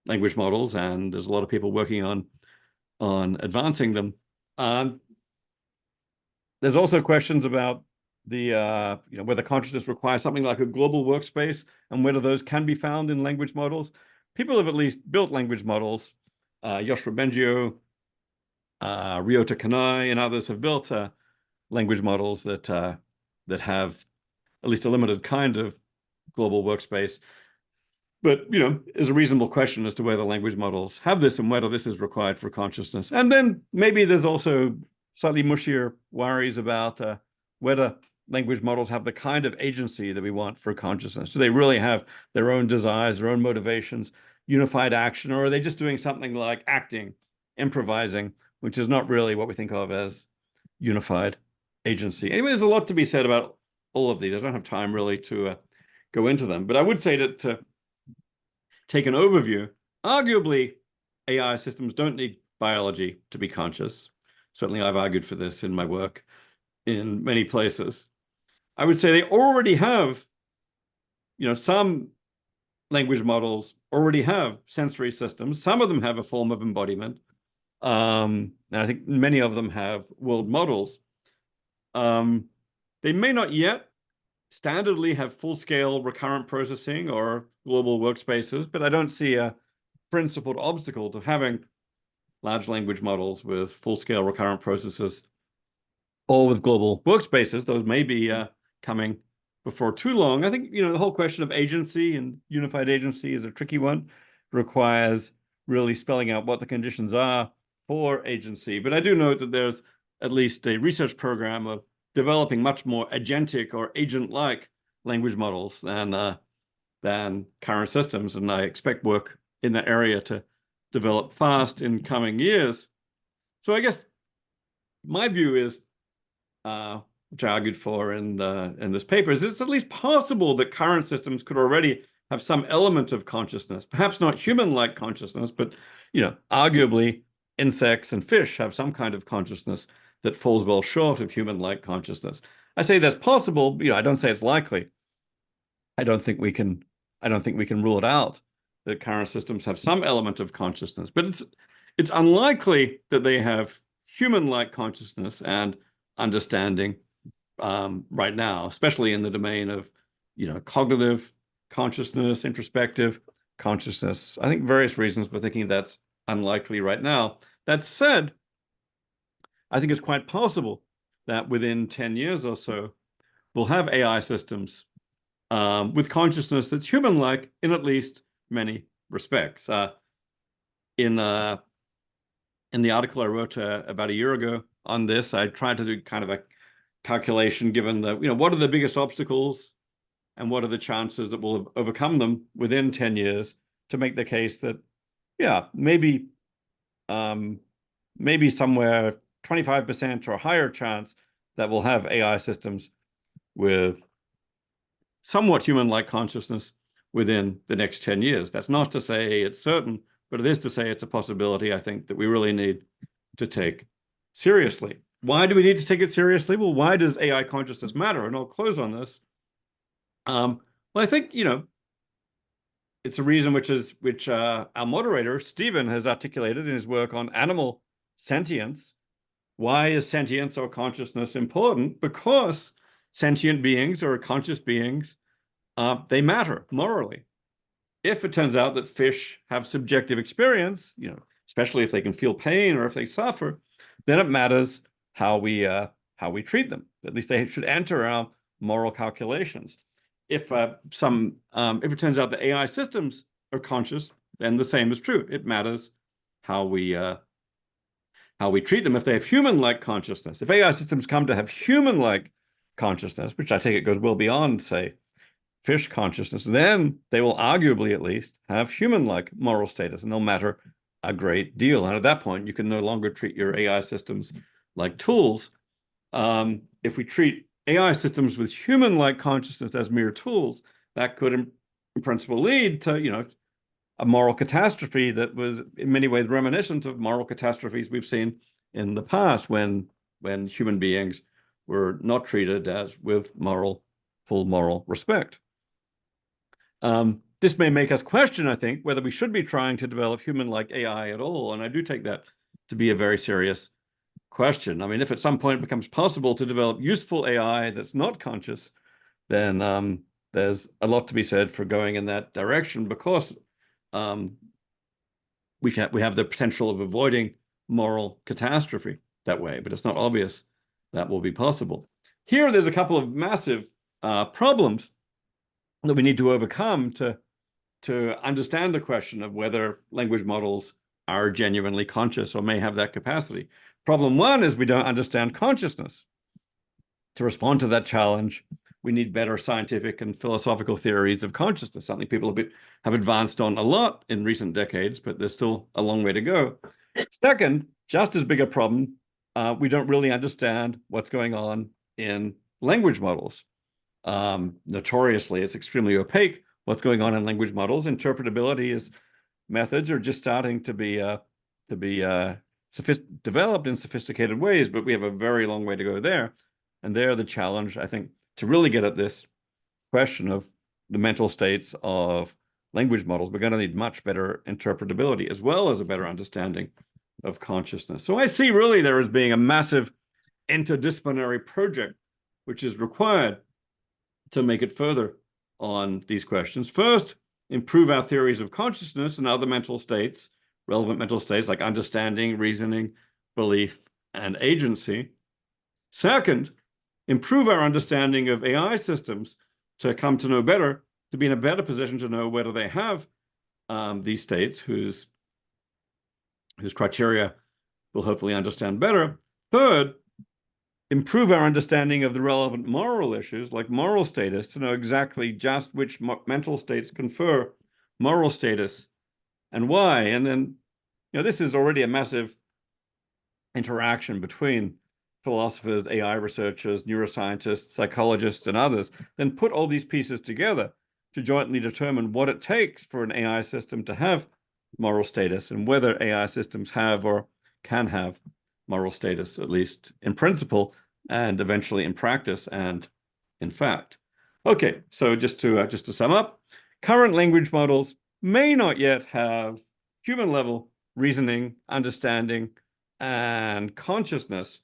language models, and there's a lot of people working on advancing them. There's also questions about the whether consciousness requires something like a global workspace, and whether those can be found in language models. People have at least built language models. Yoshua Bengio, Ryota Kanai, and others have built language models that have at least a limited kind of global workspace. But, is a reasonable question as to whether language models have this and whether this is required for consciousness. And then maybe there's also slightly mushier worries about whether language models have the kind of agency that we want for consciousness. Do they really have their own desires, their own motivations, unified action, or are they just doing something like acting, improvising, which is not really what we think of as unified agency? Anyway, there's a lot to be said about all of these. I don't have time really to go into them, but I would say that to take an overview, arguably AI systems don't need biology to be conscious. Certainly I've argued for this in my work in many places. I would say they already have, some language models already have sensory systems. Some of them have a form of embodiment. And I think many of them have world models. They may not yet standardly have full-scale recurrent processing or global workspaces, but I don't see a principled obstacle to having large language models with full-scale recurrent processes or with global workspaces. Those may be coming before too long. I think, the whole question of agency and unified agency is a tricky one. It requires really spelling out what the conditions are for agency. But I do note that there's at least a research program of developing much more agentic or agent-like language models than current systems. And I expect work in that area to develop fast in coming years. So I guess my view is, which I argued for in this paper, is it's at least possible that current systems could already have some element of consciousness, perhaps not human-like consciousness, but arguably insects and fish have some kind of consciousness that falls well short of human-like consciousness. I say that's possible, I don't say it's likely. I don't think we can rule it out that current systems have some element of consciousness, but it's unlikely that they have human-like consciousness and understanding right now, especially in the domain of cognitive consciousness, introspective consciousness. I think various reasons for thinking that's unlikely right now. That said, I think it's quite possible that within 10 years or so, we'll have AI systems with consciousness that's human-like in at least many respects. In the article I wrote about a year ago on this, I tried to do kind of a calculation given the, what are the biggest obstacles and what are the chances that we'll have overcome them within 10 years to make the case that, maybe somewhere 25% or a higher chance that we'll have AI systems with somewhat human-like consciousness within the next 10 years. That's not to say it's certain, but it is to say it's a possibility, I think, that we really need to take seriously. Why do we need to take it seriously? Well, why does AI consciousness matter? And I'll close on this. Well, I think, it's a reason which our moderator, Stephen, has articulated in his work on animal sentience. Why is sentience or consciousness important? Because sentient beings or conscious beings, they matter morally. If it turns out that fish have subjective experience, especially if they can feel pain or if they suffer, then it matters how we treat them. At least they should enter our moral calculations. If it turns out that AI systems are conscious, then the same is true. It matters how we treat them. If they have human-like consciousness, if AI systems come to have human-like consciousness, which I take it goes well beyond, say, fish consciousness, then they will arguably at least have human-like moral status, and they'll matter a great deal. And at that point, you can no longer treat your AI systems like tools. If we treat AI systems with human-like consciousness as mere tools, that could, in principle, lead to, a moral catastrophe that was in many ways reminiscent of moral catastrophes we've seen in the past when human beings were not treated as with full moral respect. This may make us question, I think, whether we should be trying to develop human-like AI at all. And I do take that to be a very serious question. I mean, if at some point it becomes possible to develop useful AI that's not conscious, then there's a lot to be said for going in that direction, because we have the potential of avoiding moral catastrophe that way, but it's not obvious that will be possible. Here, there's a couple of massive problems that we need to overcome to understand the question of whether language models are genuinely conscious or may have that capacity. Problem one is we don't understand consciousness. To respond to that challenge, we need better scientific and philosophical theories of consciousness, something people have advanced on a lot in recent decades, but there's still a long way to go. Second, just as big a problem, we don't really understand what's going on in language models. Notoriously, it's extremely opaque what's going on in language models. Interpretability methods are just starting to be developed in sophisticated ways, but we have a very long way to go there. And there, the challenge, I think, to really get at this question of the mental states of language models, we're going to need much better interpretability as well as a better understanding of consciousness. So I see really there as being a massive interdisciplinary project which is required to make it further on these questions. First, improve our theories of consciousness and other mental states, relevant mental states like understanding, reasoning, belief, and agency. Second, improve our understanding of AI systems to come to know better, to be in a better position to know whether they have these states whose criteria we'll hopefully understand better. Third, improve our understanding of the relevant moral issues like moral status to know exactly just which mental states confer moral status and why. And then, this is already a massive interaction between philosophers, AI researchers, neuroscientists, psychologists, and others. Then put all these pieces together to jointly determine what it takes for an AI system to have moral status and whether AI systems have or can have moral status, at least in principle, and eventually in practice and in fact. Okay, so just to sum up, current language models may not yet have human-level reasoning, understanding, and consciousness,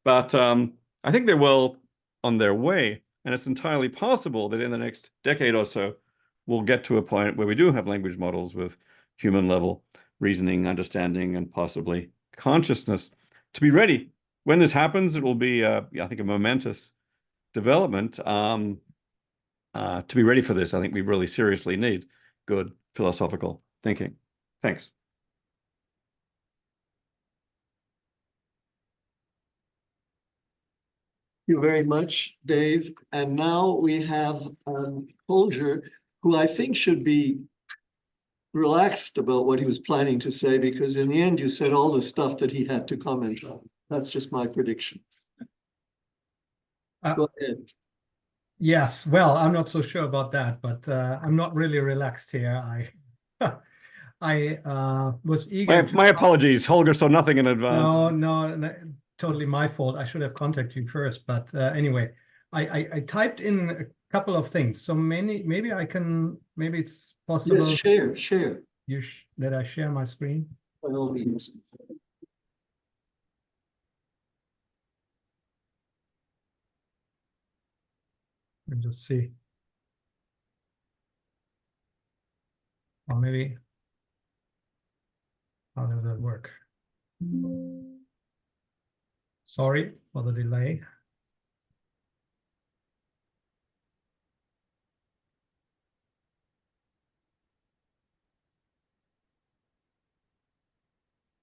but I think they're well on their way, and it's entirely possible that in the next decade or so, we'll get to a point where we do have language models with human-level reasoning, understanding, and possibly consciousness. To be ready, when this happens, it will be, I think, a momentous development. To be ready for this, I think we really seriously need good philosophical thinking. Thanks. Thank you very much, Dave. And now we have Holger, who I think should be relaxed about what he was planning to say, because in the end, you said all the stuff that he had to comment on. That's just my prediction. Go ahead. Yes, well, I'm not so sure about that, but I'm not really relaxed here. I was eager to My apologies. Holger saw nothing in advance. No, totally my fault. I should have contacted you first. But anyway, I typed in a couple of things. So maybe it's possible. Yes, share. That I share my screen? By all means. Let me just see. Or maybe, how does that work? Sorry for the delay.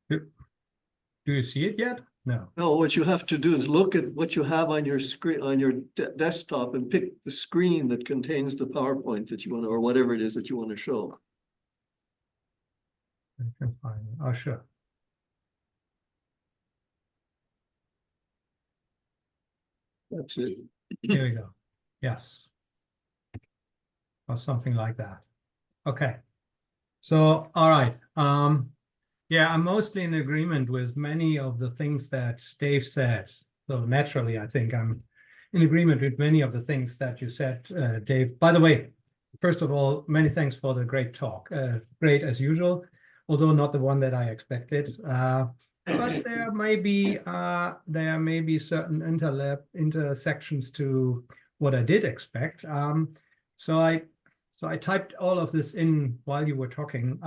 Do you see it yet? No. No, what you have to do is look at what you have on your screen, on your desktop, and pick the screen that contains the PowerPoint that you want to, or whatever it is that you want to show. I can find it. Oh, sure. That's it. Here we go. Yes. Or something like that. Okay. So, all right. Yeah, I'm mostly in agreement with many of the things that Dave said. So naturally, I think I'm in agreement with many of the things that you said, Dave. By the way, first of all, many thanks for the great talk. Great as usual, although not the one that I expected. But there may be certain intersections to what I did expect. So I typed all of this in while you were talking.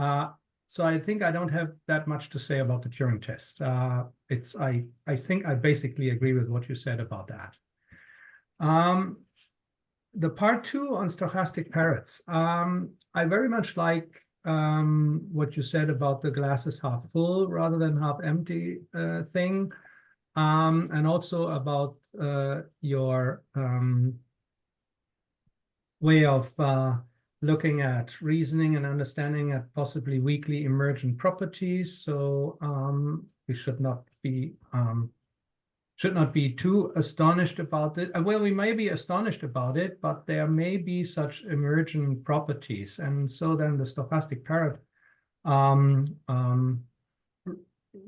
So I think I don't have that much to say about the Turing test. I think I basically agree with what you said about that. The part 2 on stochastic parrots. I very much like what you said about the glass is half full rather than half empty thing. And also about your way of looking at reasoning and understanding at possibly weakly emergent properties. So we should not be too astonished about it. Well, we may be astonished about it, but there may be such emergent properties. And so then the stochastic parrot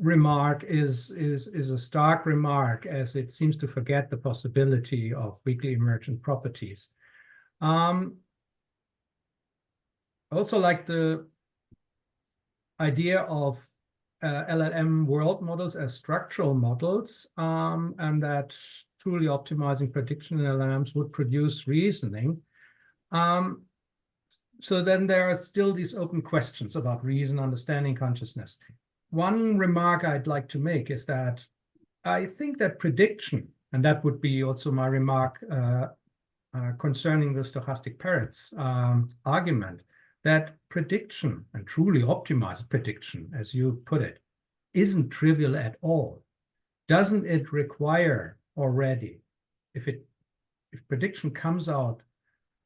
remark is a stark remark, as it seems to forget the possibility of weakly emergent properties. Also like the idea of LLM world models as structural models, and that truly optimizing prediction LLMs would produce reasoning. So then there are still these open questions about reason, understanding, consciousness. One remark I'd like to make is that I think that prediction, and that would be also my remark concerning the stochastic parrots argument, that prediction, and truly optimized prediction, as you put it, isn't trivial at all. Doesn't it require already, if prediction comes out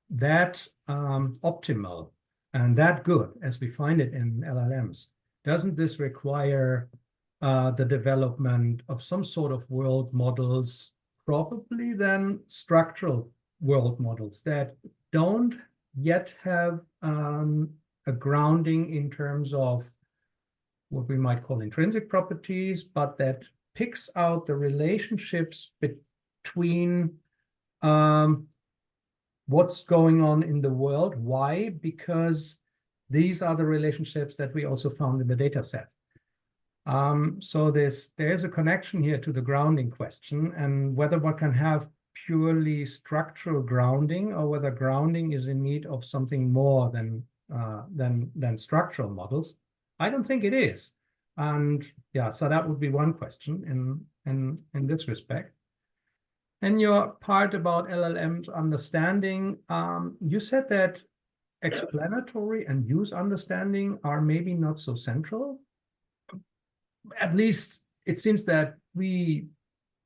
that optimal and that good as we find it in LLMs, doesn't this require the development of some sort of world models, probably then structural world models that don't yet have a grounding in terms of what we might call intrinsic properties, but that picks out the relationships between what's going on in the world. Why? Because these are the relationships that we also found in the data set. So there's a connection here to the grounding question, and whether one can have purely structural grounding, or whether grounding is in need of something more than structural models. I don't think it is. And yeah, so that would be one question in this respect. And your part about LLMs understanding, you said that explanatory and use understanding are maybe not so central. At least it seems that we...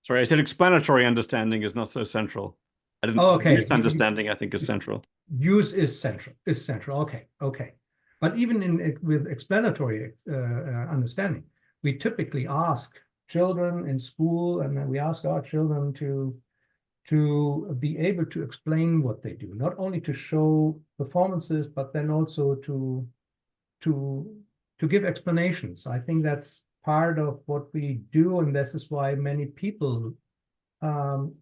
Sorry, I said explanatory understanding is not so central. I didn't. Oh, okay. Use understanding, I think, is central. Use is central. Okay. But even with explanatory understanding, we typically ask children in school, and then we ask our children to be able to explain what they do, not only to show performances, but then also to to give explanations. I think that's part of what we do, and this is why many people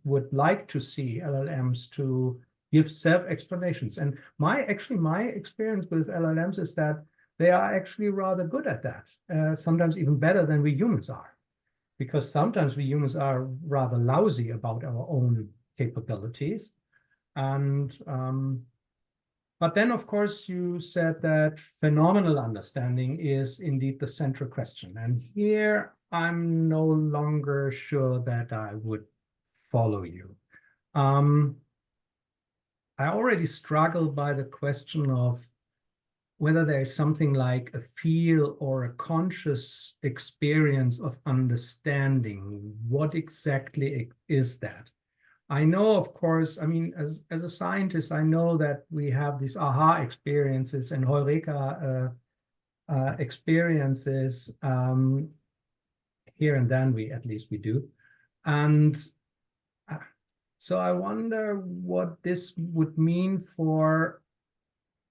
would like to see LLMs to give self-explanations. And my experience with LLMs is that they are actually rather good at that, sometimes even better than we humans are, because sometimes we humans are rather lousy about our own capabilities. And but then, of course, you said that phenomenal understanding is indeed the central question. And here I'm no longer sure that I would follow you. I already struggle by the question of whether there is something like a feel or a conscious experience of understanding. What exactly is that? I know, of course, I mean, as a scientist, I know that we have these aha experiences and Heureka experiences. Here and then at least we do. And so I wonder what this would mean for,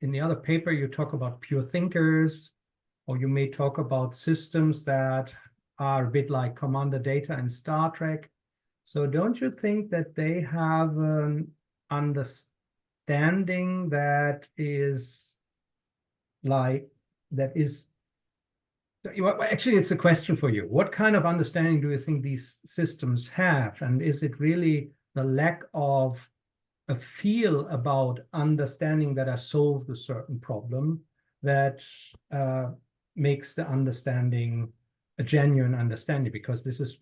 in the other paper, you talk about pure thinkers, or you may talk about systems that are a bit like Commander Data in Star Trek. So don't you think that they have an understanding that is like, actually, it's a question for you. What kind of understanding do you think these systems have? And is it really the lack of a feel about understanding that I solved a certain problem that makes the understanding a genuine understanding? Because this is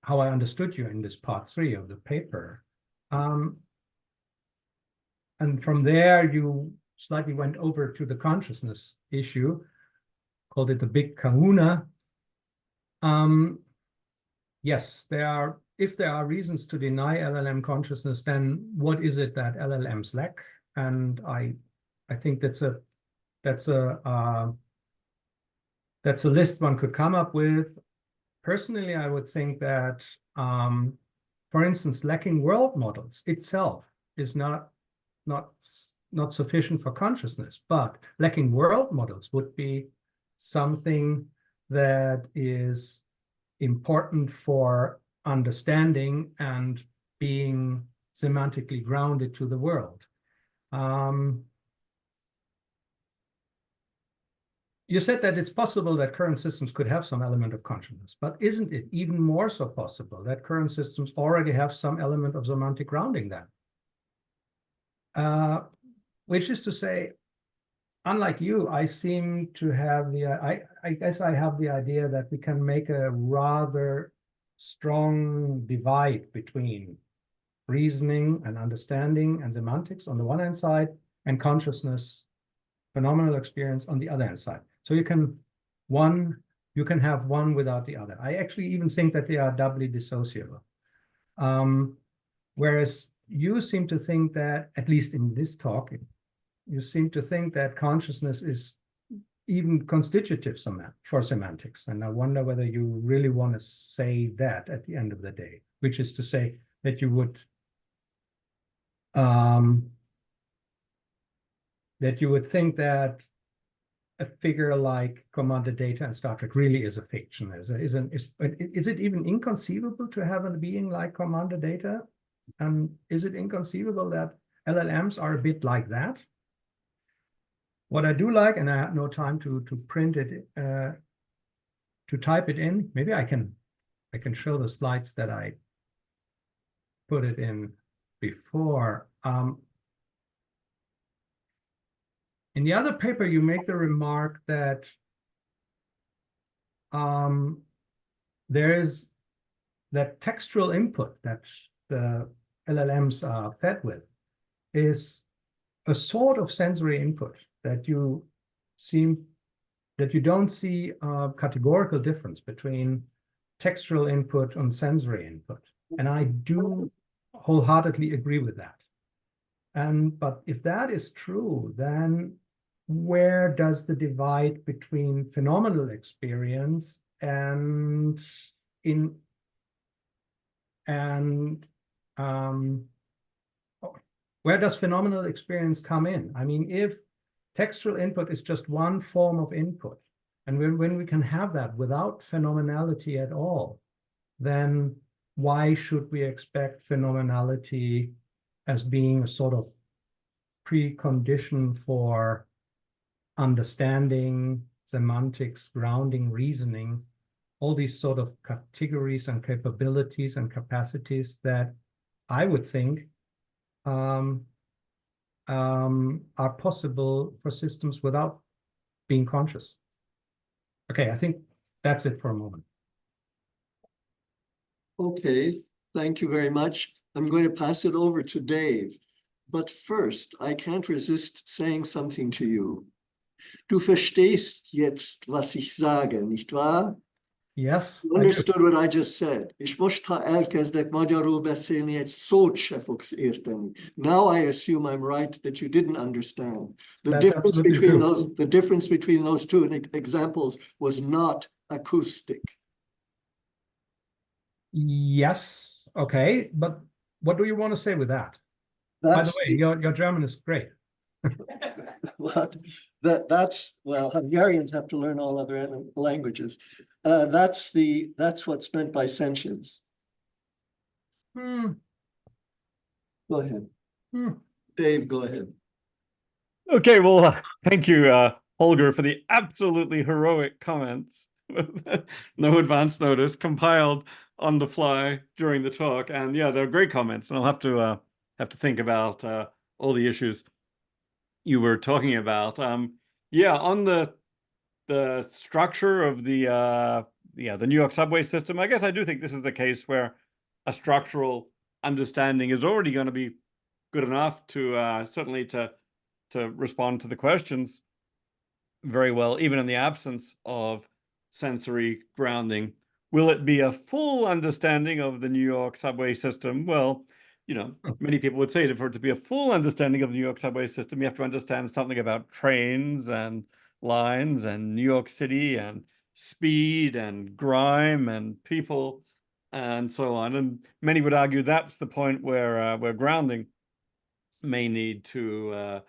how I understood you in this part 3 of the paper. And from there, you slightly went over to the consciousness issue, called it the big kahuna. Yes, if there are reasons to deny LLM consciousness, then what is it that LLMs lack? And I think that's a list one could come up with. Personally, I would think that, for instance, lacking world models itself is not sufficient for consciousness, but lacking world models would be something that is important for understanding and being semantically grounded to the world. You said that it's possible that current systems could have some element of consciousness, but isn't it even more so possible that current systems already have some element of semantic grounding then? Which is to say, unlike you, I seem to have I guess I have the idea that we can make a rather strong divide between reasoning and understanding and semantics on the one hand side, and consciousness, phenomenal experience on the other hand side. So you can have one without the other. I actually even think that they are doubly dissociable. Whereas you seem to think that, at least in this talk, you seem to think that consciousness is even constitutive for semantics. And I wonder whether you really want to say that at the end of the day, which is to say that you would think that a figure like Commander Data and Star Trek really is a fiction. Is it even inconceivable to have a being like Commander Data? And is it inconceivable that LLMs are a bit like that? What I do like, and I had no time to print it, to type it in. Maybe I can show the slides that I put it in before. In the other paper, you make the remark that there is that textual input that the LLMs are fed with is a sort of sensory input that you don't see a categorical difference between textual input and sensory input. And I do wholeheartedly agree with that. But if that is true, then where does the divide between phenomenal experience and where does phenomenal experience come in? I mean, if textual input is just one form of input. And when we can have that without phenomenality at all, then why should we expect phenomenality as being a sort of precondition for understanding, semantics, grounding, reasoning, all these sort of categories and capabilities and capacities that I would think are possible for systems without being conscious. Okay, I think that's it for a moment. Okay, thank you very much. I'm going to pass it over to Dave. But first, I can't resist saying something to you. Du verstehst jetzt, was ich sage, nicht wahr? Yes, You understood what I just said. És most, ha elkezdek magyarul beszélni, egy szót se fogsz érteni. Now I assume I'm right that you didn't understand. The difference between those two examples was not acoustic. Yes, okay, but what do you want to say with that? By the way, your German is great. What? Well, Hungarians have to learn all other languages. That's what's meant by sentience. Go ahead. Dave, go ahead. Okay, well, thank you, Holger, for the absolutely heroic comments. No advance notice, compiled on the fly during the talk, and yeah, they're great comments. And I'll have to think about all the issues you were talking about. Yeah, on the structure of the New York subway system, I guess I do think this is the case where a structural understanding is already going to be good enough to certainly to respond to the questions very well, even in the absence of sensory grounding. Will it be a full understanding of the New York subway system? Well, you know, many people would say that for it to be a full understanding of the New York subway system, you have to understand something about trains and lines and New York City and speed and grime and people and so on. And many would argue that's the point where grounding may need to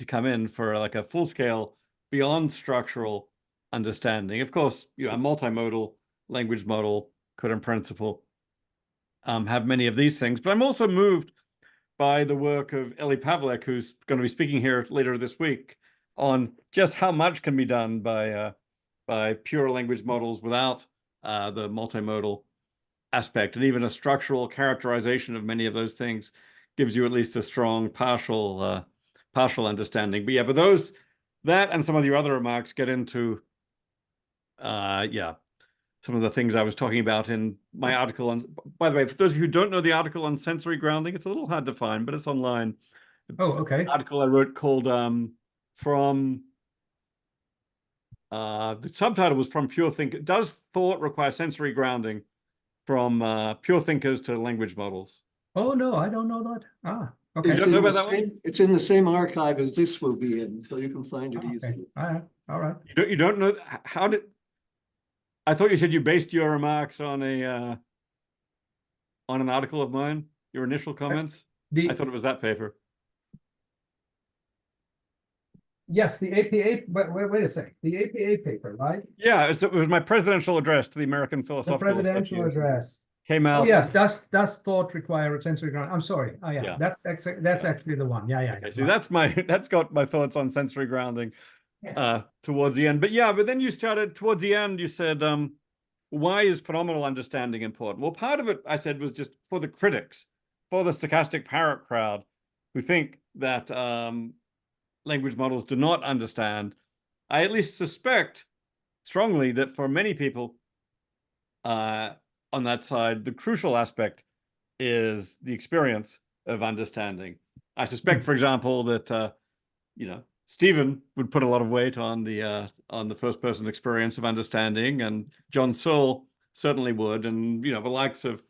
come in for like a full-scale, beyond structural understanding. Of course, you know, a multimodal language model could, in principle, have many of these things. But I'm also moved by the work of Eli Pavlik, who's going to be speaking here later this week, on just how much can be done by pure language models without the multimodal aspect. And even a structural characterization of many of those things gives you at least a strong partial understanding. But yeah, but that and some of your other remarks get into some of the things I was talking about in my article on. By the way, for those of you who don't know the article on sensory grounding, it's a little hard to find, but it's online. Oh, okay. An article I wrote called from the subtitle was From Pure Think. Does thought require sensory grounding from pure thinkers to language models? Oh no, I don't know that. Okay. You don't know about that one? It's in the same archive as this will be in, so you can find it easily. All right. You don't know how did? I thought you said you based your remarks on an article of mine. Your initial comments. I thought it was that paper. Yes, the APA. Wait a second. The APA paper, right? Yeah, it was my presidential address to the American Philosophical Association. The presidential address came out. Oh yes, does thought require sensory grounding? I'm sorry. Oh yeah, that's actually the one. Yeah. Okay, so that's got my thoughts on sensory grounding towards the end. But yeah, but then you started towards the end. You said, why is phenomenal understanding important? Well, part of it, I said, was just for the critics, for the stochastic parrot crowd, who think that language models do not understand. I at least suspect strongly that for many people on that side, the crucial aspect is the experience of understanding. I suspect, for example, that Stephen would put a lot of weight on the first-person experience of understanding, and John Searle certainly would, and the likes of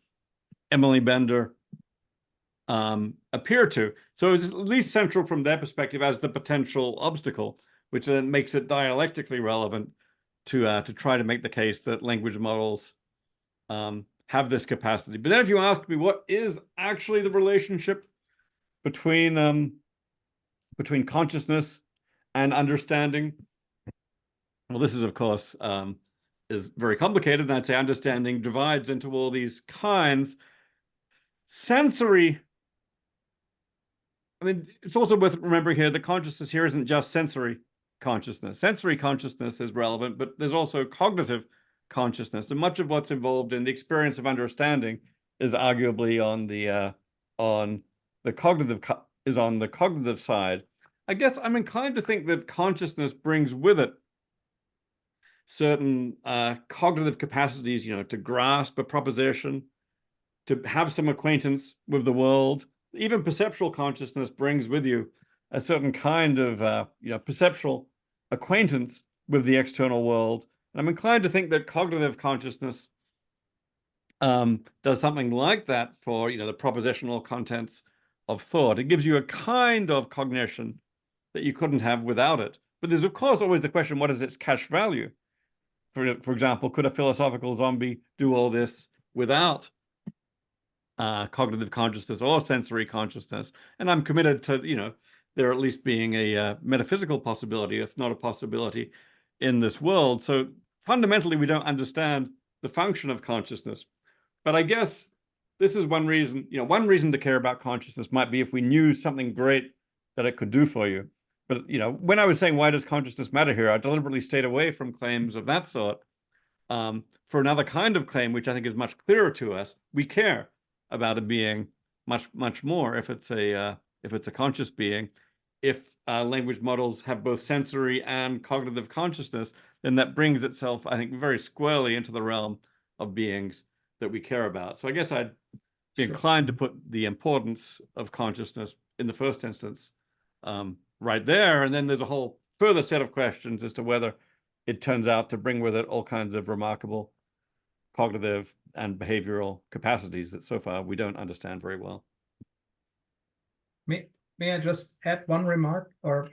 Emily Bender appear to. So it's at least central from their perspective as the potential obstacle, which then makes it dialectically relevant to try to make the case that language models have this capacity. But then if you ask me what is actually the relationship between consciousness and understanding. Well, this is, of course, is very complicated. And I'd say understanding divides into all these kinds. Sensory, I mean, it's also worth remembering here that consciousness here isn't just sensory consciousness. Sensory consciousness is relevant, but there's also cognitive consciousness. And much of what's involved in the experience of understanding is arguably on the cognitive side. I guess I'm inclined to think that consciousness brings with it certain cognitive capacities, to grasp a proposition, to have some acquaintance with the world. Even perceptual consciousness brings with you a certain kind of perceptual acquaintance with the external world. And I'm inclined to think that cognitive consciousness does something like that for the propositional contents of thought. It gives you a kind of cognition that you couldn't have without it. But there's, of course, always the question, what is its cash value? For example, could a philosophical zombie do all this without cognitive consciousness or sensory consciousness? And I'm committed to, there at least being a metaphysical possibility, if not a possibility, in this world. So fundamentally, we don't understand the function of consciousness. But I guess this is one reason, one reason to care about consciousness might be if we knew something great that it could do for you. But, when I was saying, why does consciousness matter here, I deliberately stayed away from claims of that sort. For another kind of claim, which I think is much clearer to us, we care about a being much, much more if it's a conscious being. If language models have both sensory and cognitive consciousness, then that brings itself, I think, very squarely into the realm of beings that we care about. So I guess I'd be inclined to put the importance of consciousness in the first instance right there. And then there's a whole further set of questions as to whether it turns out to bring with it all kinds of remarkable cognitive and behavioral capacities that so far we don't understand very well. May I just add one remark or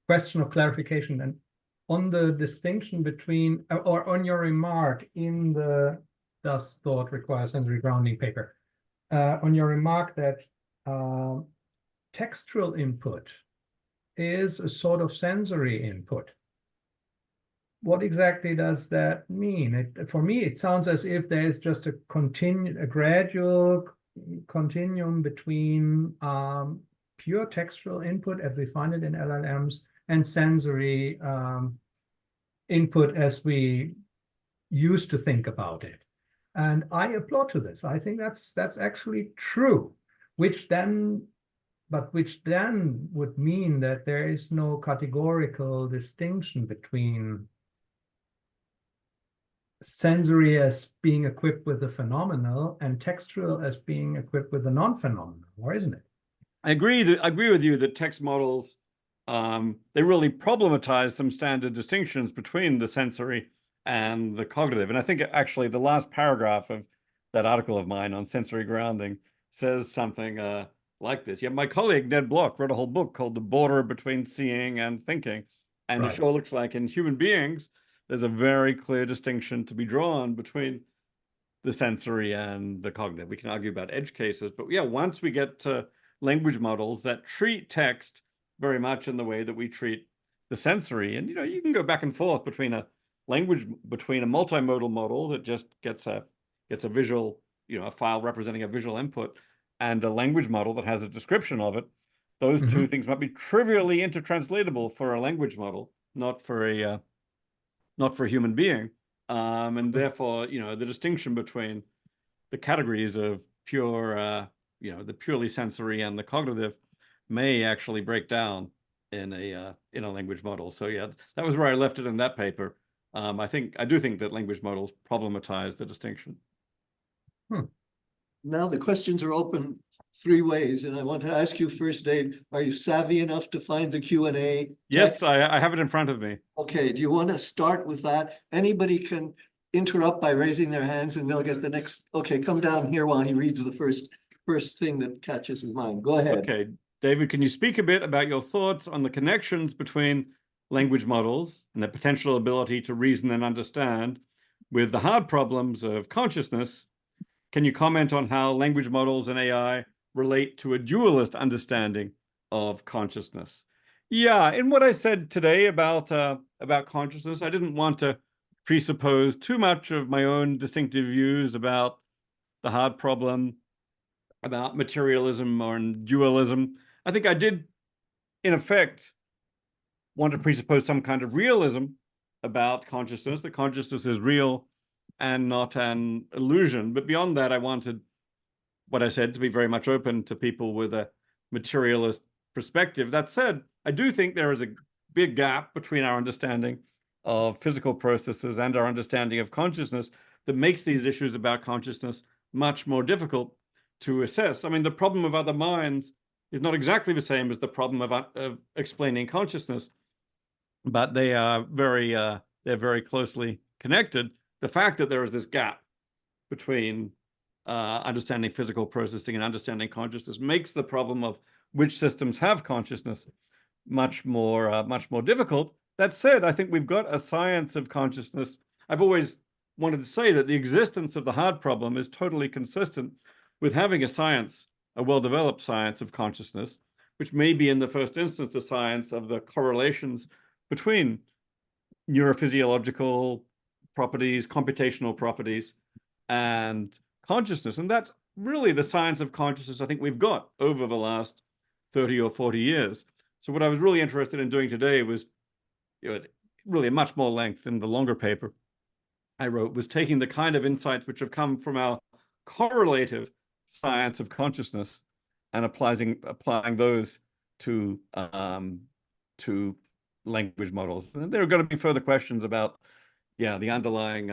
question of clarification? And on the distinction between, or on your remark in the Does Thought Require Sensory Grounding paper, on your remark that textual input is a sort of sensory input. What exactly does that mean? For me, it sounds as if there is just a gradual continuum between pure textual input as we find it in LLMs and sensory input as we used to think about it. And I applaud to this. I think that's actually true, which then would mean that there is no categorical distinction between sensory as being equipped with the phenomenal and textual as being equipped with the non-phenomenal, or isn't it? I agree with you that text models, they really problematize some standard distinctions between the sensory and the cognitive. And I think actually the last paragraph of that article of mine on sensory grounding says something like this. Yeah, my colleague Ned Block wrote a whole book called The Border Between Seeing and Thinking. And It sure looks like in human beings, there's a very clear distinction to be drawn between the sensory and the cognitive. We can argue about edge cases, but yeah, once we get to language models that treat text very much in the way that we treat the sensory, and you can go back and forth between a multimodal model that just gets a visual, a file representing a visual input, and a language model that has a description of it. Those two things might be trivially intertranslatable for a language model, not for a human being. And therefore, the distinction between the categories of pure, the purely sensory and the cognitive may actually break down in a language model. So yeah, that was where I left it in that paper. I do think that language models problematize the distinction. Now the questions are open three ways, and I want to ask you first, Dave, are you savvy enough to find the Q&A? Yes, I have it in front of me. Okay, do you want to start with that? Anybody can interrupt by raising their hands and they'll get the next. Okay, come down here while he reads the first thing that catches his mind. Go ahead. Okay, David, can you speak a bit about your thoughts on the connections between language models and their potential ability to reason and understand with the hard problems of consciousness? Can you comment on how language models and AI relate to a dualist understanding of consciousness? Yeah, in what I said today about consciousness, I didn't want to presuppose too much of my own distinctive views about the hard problem, about materialism or dualism. I think I did, in effect, want to presuppose some kind of realism about consciousness, that consciousness is real and not an illusion. But beyond that, I wanted what I said to be very much open to people with a materialist perspective. That said, I do think there is a big gap between our understanding of physical processes and our understanding of consciousness that makes these issues about consciousness much more difficult to assess. I mean, the problem of other minds is not exactly the same as the problem of explaining consciousness, but they are they're very closely connected. The fact that there is this gap between understanding physical processing and understanding consciousness makes the problem of which systems have consciousness much more difficult. That said, I think we've got a science of consciousness. I've always wanted to say that the existence of the hard problem is totally consistent with having a science, a well-developed science of consciousness, which may be in the first instance a science of the correlations between neurophysiological properties, computational properties, and consciousness. And that's really the science of consciousness I think we've got over the last 30 or 40 years. So what I was really interested in doing today was, really much more length than the longer paper I wrote, was taking the kind of insights which have come from our correlative science of consciousness and applying those to language models. And there are going to be further questions about, the underlying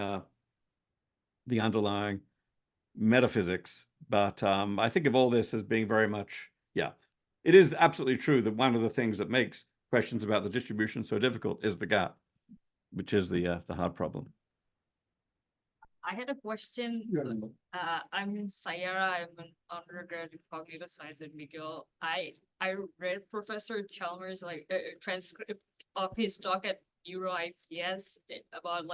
metaphysics. But I think of all this as being very much, it is absolutely true that one of the things that makes questions about the distribution so difficult is the gap, which is the hard problem. I had a question. I'm Sayara. I'm an undergrad in cognitive science at McGill. I read Professor Chalmers like a transcript of his talk at EuroIPS about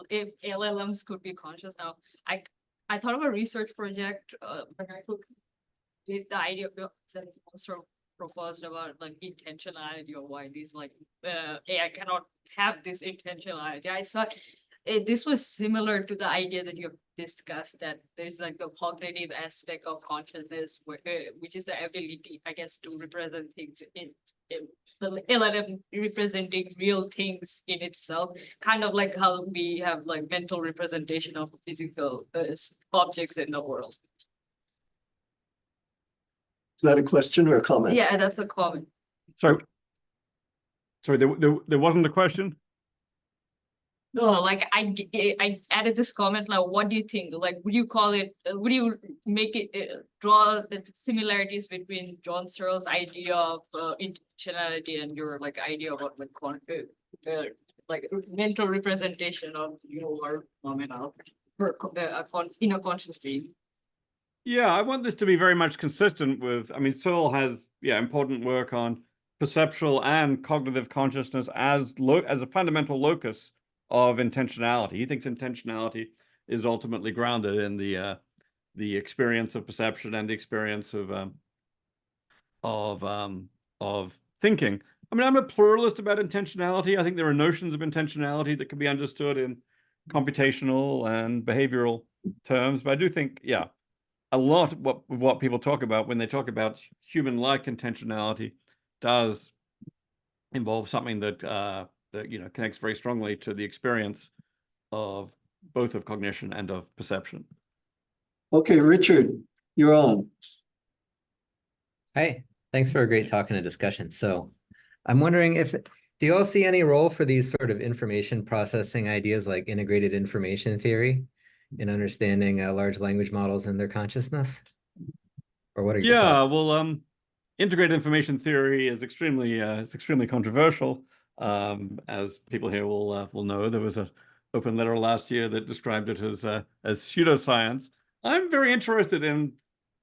if LLMs could be conscious. Now, I thought of a research project when I took the idea that also proposed about intentionality, or why these AI cannot have this intentionality. I thought this was similar to the idea that you have discussed, that there's the cognitive aspect of consciousness, which is the ability, I guess, to represent things in the LLM representing real things in itself, kind of like how we have mental representation of physical objects in the world. Is that a question or a comment? Yeah, that's a comment. Sorry, there wasn't a question? No, I added this comment. What do you think? Would you call it? Would you make it draw the similarities between John Searle's idea of intentionality and your idea about mental representation of your phenomena in a conscious being? Yeah, I want this to be very much consistent with. I mean, Searle has important work on perceptual and cognitive consciousness as a fundamental locus of intentionality. He thinks intentionality is ultimately grounded in the experience of perception and the experience of thinking. I mean, I'm a pluralist about intentionality. I think there are notions of intentionality that can be understood in computational and behavioral terms, but I do think, a lot of what people talk about when they talk about human-like intentionality does involve something that connects very strongly to the experience of both of cognition and of perception. Okay, Richard, you're on. Hi, thanks for a great talk and a discussion. So I'm wondering do you all see any role for these sort of information processing ideas like integrated information theory in understanding large language models and their consciousness? Or what are your thoughts? Well, integrated information theory is extremely controversial. As people here will know, there was an open letter last year that described it as pseudoscience. I'm very interested in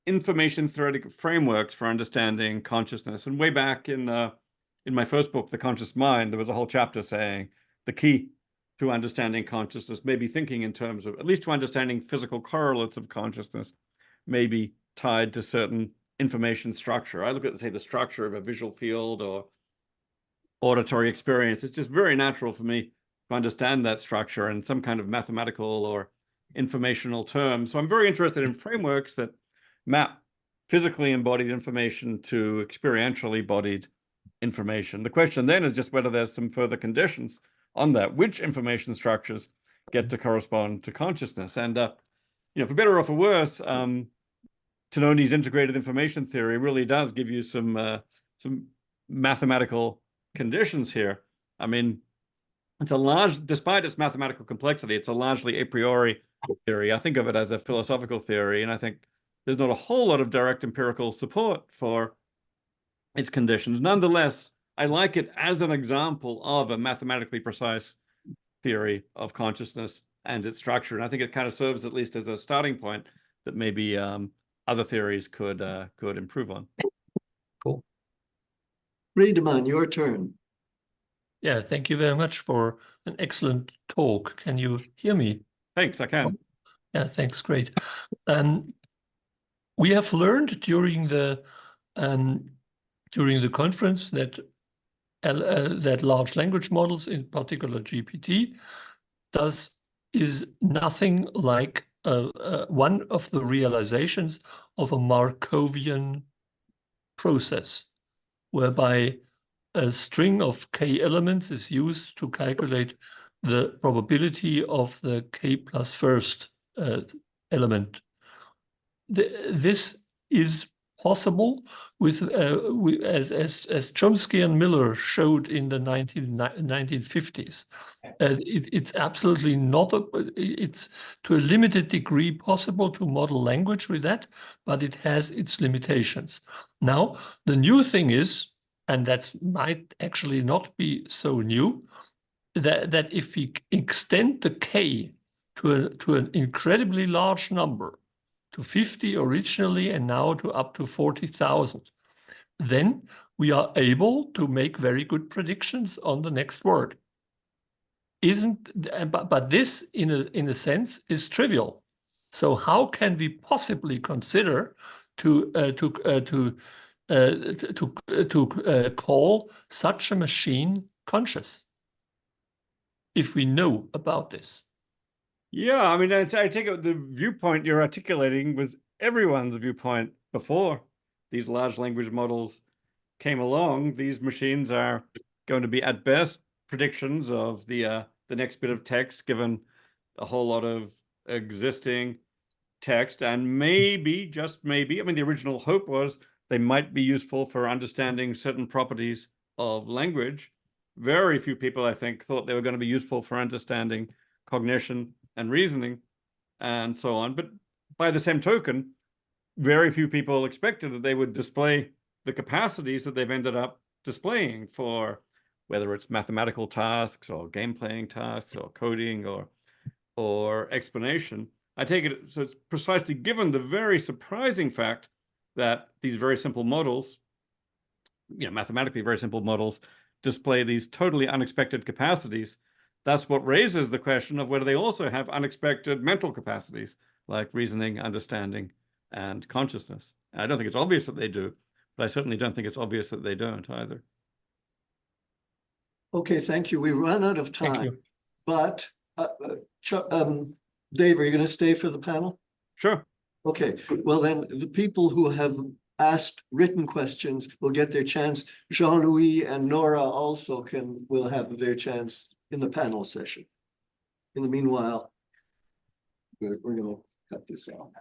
information theoretic frameworks for understanding consciousness. And way back in my first book, The Conscious Mind, there was a whole chapter saying the key to understanding consciousness may be thinking in terms of, at least to understanding physical correlates of consciousness, may be tied to certain information structure. I look at, say, the structure of a visual field or auditory experience. It's just very natural for me to understand that structure in some kind of mathematical or informational term. So I'm very interested in frameworks that map physically embodied information to experientially embodied information. The question then is just whether there's some further conditions on that, which information structures get to correspond to consciousness. And, for better or for worse, Tononi's integrated information theory really does give you some mathematical conditions here. I mean, despite its mathematical complexity, it's a largely a priori theory. I think of it as a philosophical theory, and I think there's not a whole lot of direct empirical support for its conditions. Nonetheless, I like it as an example of a mathematically precise theory of consciousness and its structure. And I think it kind of serves at least as a starting point that maybe other theories could improve on. Cool. Friedemann, your turn. Yeah, thank you very much for an excellent talk. Can you hear me? Thanks, I can. Yeah, thanks, great. We have learned during the conference that that large language models, in particular GPT, is nothing like one of the realizations of a Markovian process, whereby a string of k elements is used to calculate the probability of the k plus first element. This is possible with as Chomsky and Miller showed in the 1950s. It's absolutely not, it's to a limited degree possible to model language with that, but it has its limitations. Now, the new thing is, and that might actually not be so new, that if we extend the k to an incredibly large number, to 50 originally and now to up to 40,000, then we are able to make very good predictions on the next word. But this, in a sense, is trivial. So how can we possibly consider to call such a machine conscious if we know about this? Yeah, I mean, I take it the viewpoint you're articulating was everyone's viewpoint before these large language models came along. These machines are going to be, at best, predictions of the next bit of text, given a whole lot of existing text, and maybe, just maybe, I mean, the original hope was they might be useful for understanding certain properties of language. Very few people, I think, thought they were going to be useful for understanding cognition and reasoning and so on. But by the same token, very few people expected that they would display the capacities that they've ended up displaying for whether it's mathematical tasks or game playing tasks or coding or explanation. I take it, so it's precisely given the very surprising fact that these very simple models, mathematically very simple models, display these totally unexpected capacities. That's what raises the question of whether they also have unexpected mental capacities like reasoning, understanding, and consciousness. I don't think it's obvious that they do, but I certainly don't think it's obvious that they don't either. Okay, thank you. We run out of time. Thank you. But Dave, are you going to stay for the panel? Sure. Okay, well then the people who have asked written questions will get their chance. Jean-Louis and Nora also will have their chance in the panel session. In the meanwhile, we're going to cut this off.